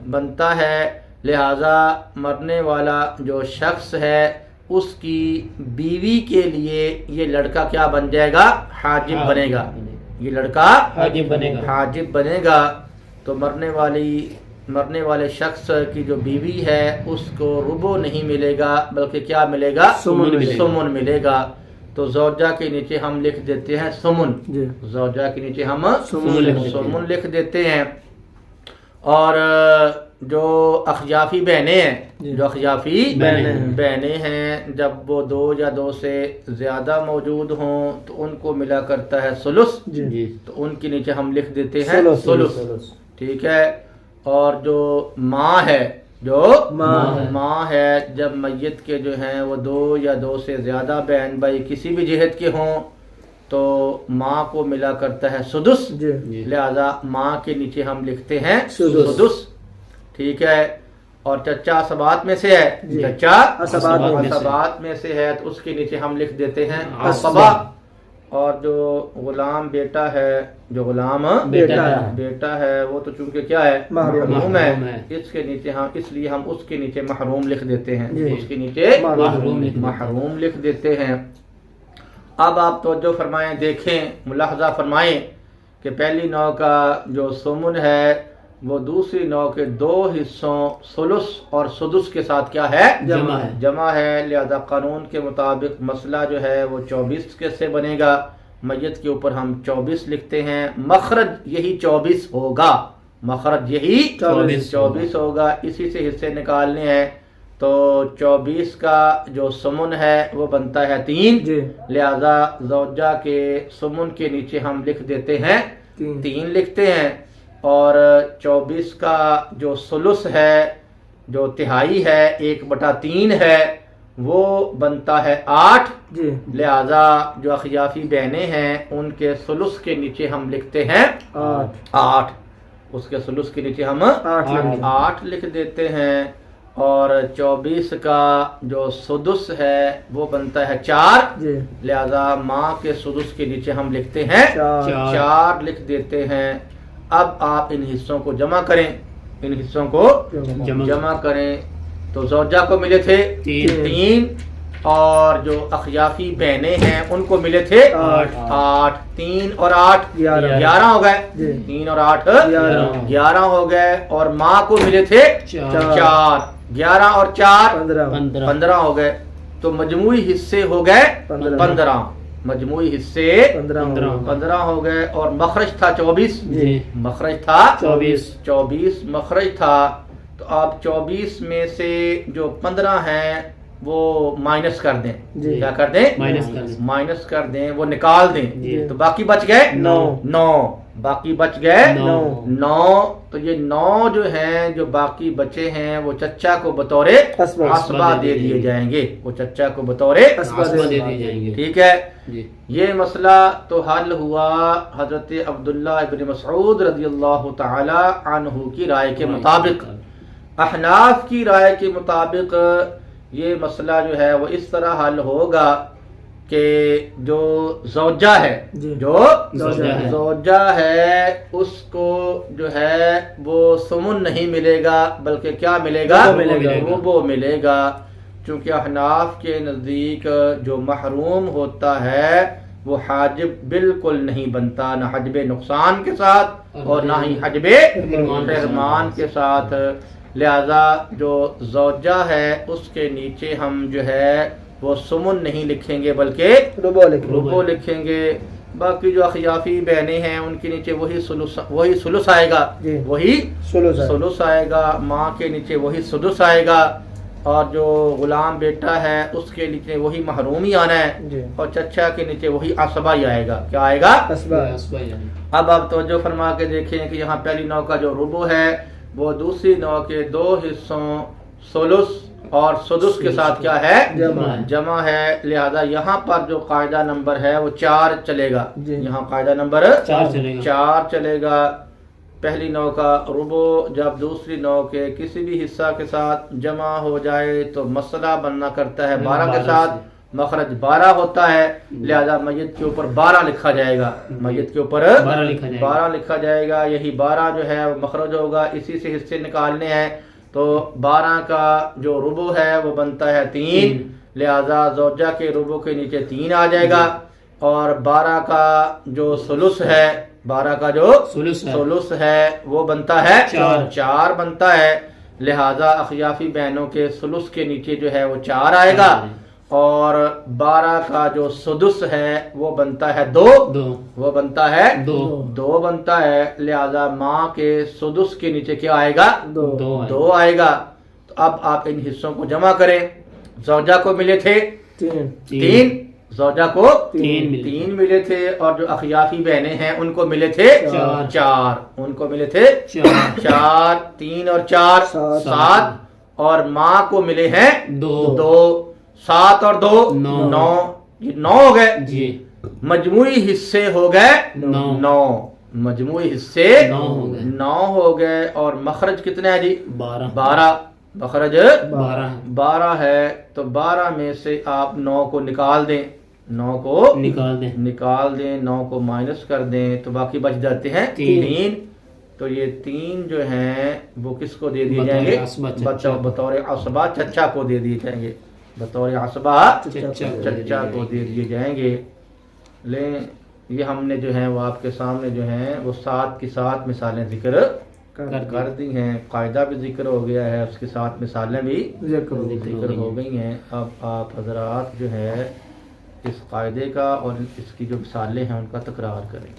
بنتا ہے، لہذا مرنے والا جو شخص ہے اس کی بیوی کے لیے یہ لڑکا کیا بن جائے گا؟ حاجب بنے گا. یہ لڑکا حاجب بنے گا. تو مرنے والے شخص کی جو بیوی ہے اس کو ربع نہیں ملے گا بلکہ کیا ملے گا؟ سمن ملے گا. تو زوجہ کے نیچے ہم لکھ دیتے ہیں سمن. زوجہ کے نیچے ہم سمن لکھ دیتے ہیں. اور جو اخیافی بہنیں ہیں جب وہ دو یا دو سے زیادہ موجود ہوں تو ان کو ملا کرتا ہے ثلث. تو ان کے نیچے ہم لکھ دیتے ہیں ثلث. ٹھیک ہے. اور جو ماں ہے جب میت کے جو ہیں وہ دو یا دو سے زیادہ بہن بھائی کسی بھی جہت کے ہوں تو ماں کو ملا کرتا ہے سدس. لہذا ماں کے نیچے ہم لکھتے ہیں سدس. ٹھیک ہے. اور چچا اسبات میں سے ہے، چچا اسبات میں سے ہے تو اس کے نیچے ہم لکھ دیتے ہیں اسبا. اور جو غلام بیٹا ہے وہ تو چونکہ کیا ہے؟ محروم ہے. اس کے نیچے اس لیے ہم اس کے نیچے محروم لکھ دیتے ہیں. اس کے نیچے محروم لکھ دیتے ہیں. اب آپ توجہ فرمائیں، دیکھیں، ملاحظہ فرمائیں کہ پہلی نوع کا جو سمن ہے وہ دوسری نوع کے دو حصوں ثلث اور سدس کے ساتھ کیا ہے؟ جمع ہے. لہذا قانون کے مطابق مسئلہ جو ہے وہ 24 کے سے بنے گا. میت کے اوپر ہم 24 لکھتے ہیں. مخرج یہی 24 ہوگا. 24 ہوگا. اسی سے حصے نکالنے ہیں. تو 24 کا جو سمن ہے وہ بنتا ہے 3. لہذا زوجہ کے سمن کے نیچے ہم لکھ دیتے ہیں 3 لکھتے ہیں. اور 24 کا جو ثلث ہے، جو تہائی ہے، 1/3 ہے، وہ بنتا ہے 8. لہذا جو اخیافی بہنیں ہیں ان کے ثلث کے نیچے ہم لکھتے ہیں 8. اس کے ثلث کے نیچے ہم 8 لکھ دیتے ہیں. اور 24 کا جو سدس ہے وہ بنتا ہے 4. لہذا ماں کے سدس کے نیچے ہم لکھتے ہیں 4 لکھ دیتے ہیں. اب آپ ان حصوں کو جمع کریں. تو زوجہ کو ملے تھے 3 اور جو اخیافی بہنیں ہیں ان کو ملے تھے 8. 3 اور 8 11 ہو گئے. 3 اور 8 11 ہو گئے. اور ماں کو ملے تھے 4. 11 اور 4 15 ہو گئے. تو مجموعی حصے ہو گئے 15. مجموعی حصے 15 ہو گئے. اور مخرج تھا 24. مخرج تھا 24 مخرج تھا. تو آپ 24 میں سے جو 15 ہیں وہ مائنس کر دیں. کیا کر دیں؟ مائنس کر دیں، وہ نکال دیں. تو باقی بچ گئے 9. باقی بچ گئے 9. تو یہ 9 جو ہیں جو باقی بچے ہیں وہ چچا کو بطور اسبا دے دیے جائیں گے. وہ چچا کو بطور اسبا دے دیے جائیں گے. ٹھیک ہے. یہ مسئلہ تو حل ہوا حضرت عبداللہ ابن مسعود رضی اللہ تعالی عنہ کی رائے کے مطابق. احناف کی رائے کے مطابق یہ مسئلہ جو ہے وہ اس طرح حل ہوگا کہ جو زوجہ ہے اس کو جو ہے وہ سمن نہیں ملے گا بلکہ کیا ملے گا؟ ربع ملے گا. چونکہ احناف کے نزدیک جو محروم ہوتا ہے وہ حاجب بالکل نہیں بنتا، نہ حجب نقصان کے ساتھ اور نہ ہی حجب حرمان کے ساتھ. لہذا جو زوجہ ہے اس کے نیچے ہم جو ہے وہ سمن نہیں لکھیں گے بلکہ ربع لکھیں گے. باقی جو اخیافی بہنیں ہیں ان کے نیچے وہی سلس آئے گا، جی وہی سلس سلس آئے گا، ماں کے نیچے وہی سدس آئے گا، اور جو غلام بیٹا ہے اس کے نیچے وہی محروم ہی آنا ہے، جی اور چچا کے نیچے وہی عصبہ ہی آئے گا. کیا آئے گا؟ اسبا اب آپ توجہ فرما کے دیکھیں کہ یہاں پہلی نو کا جو ربع ہے وہ دوسری نو کے 2 حصوں سلس اور سدس کے ساتھ کیا ہے؟ جمع ہے. لہذا یہاں پر جو قاعدہ نمبر ہے وہ 4 چلے گا. جی. یہاں قاعدہ نمبر 4 چلے گا. پہلی نو کا ربع جب دوسری نو کے کسی بھی حصہ کے ساتھ جمع ہو جائے تو مسئلہ بننا کرتا ہے 12 کے ساتھ، مخرج 12 ہوتا ہے، لہذا میت کے اوپر 12 لکھا جائے گا. میت کے اوپر 12 لکھا جائے گا. یہی 12 جو ہے وہ مخرج ہوگا. اسی سے حصے نکالنے ہیں تو 12 کا جو ربع ہے وہ بنتا ہے 3، لہذا زوجہ کے ربع کے نیچے 3 آ جائے گا. اور 12 کا جو سلس ہے، 12 کا جو سلس ہے وہ بنتا ہے 4 بنتا ہے. لہذا اخیافی بہنوں کے سلس کے نیچے جو ہے وہ 4 آئے گا، اور 12 کا جو سدس ہے وہ بنتا ہے 2 وہ بنتا ہے 2 بنتا ہے. لہذا ماں کے سدس کے نیچے کیا آئے گا؟ 2 آئے گا. تو اب آپ ان حصوں کو جمع کریں. زوجہ کو ملے تھے 3، زوجہ کو 3 ملے تھے، اور جو اخیافی بہنیں ہیں ان کو ملے تھے 4، ان کو ملے تھے 4. 3 اور 4 7، اور ماں کو ملے ہیں 2. 7 اور 2 9، یہ 9 ہو گئے. مجموعی حصے ہو گئے 9، مجموعی حصے 9 ہو گئے. اور مخرج کتنا ہے جی؟ 12. مخرج 12 ہے. تو 12 میں سے آپ 9 کو نکال دیں، 9 کو نکال دیں، 9 کو مائنس کر دیں تو باقی بچ جاتے ہیں 3. تو یہ 3 جو ہیں وہ کس کو دے دیے جائیں گے؟ بطور عصبہ چچا کو دے دیے جائیں گے. بطور عصبہ چچا کو دے دیے جائیں گے. لیں یہ ہم نے جو ہے وہ آپ کے سامنے جو ہیں وہ 7 کی 7 مثالیں ذکر کر دی ہیں. قاعدہ بھی ذکر ہو گیا ہے، اس کے ساتھ مثالیں بھی ذکر ہو گئی ہیں. اب آپ حضرات جو ہے اس قاعدے کا اور اس کی جو مثالیں ہیں ان کا تکرار کریں.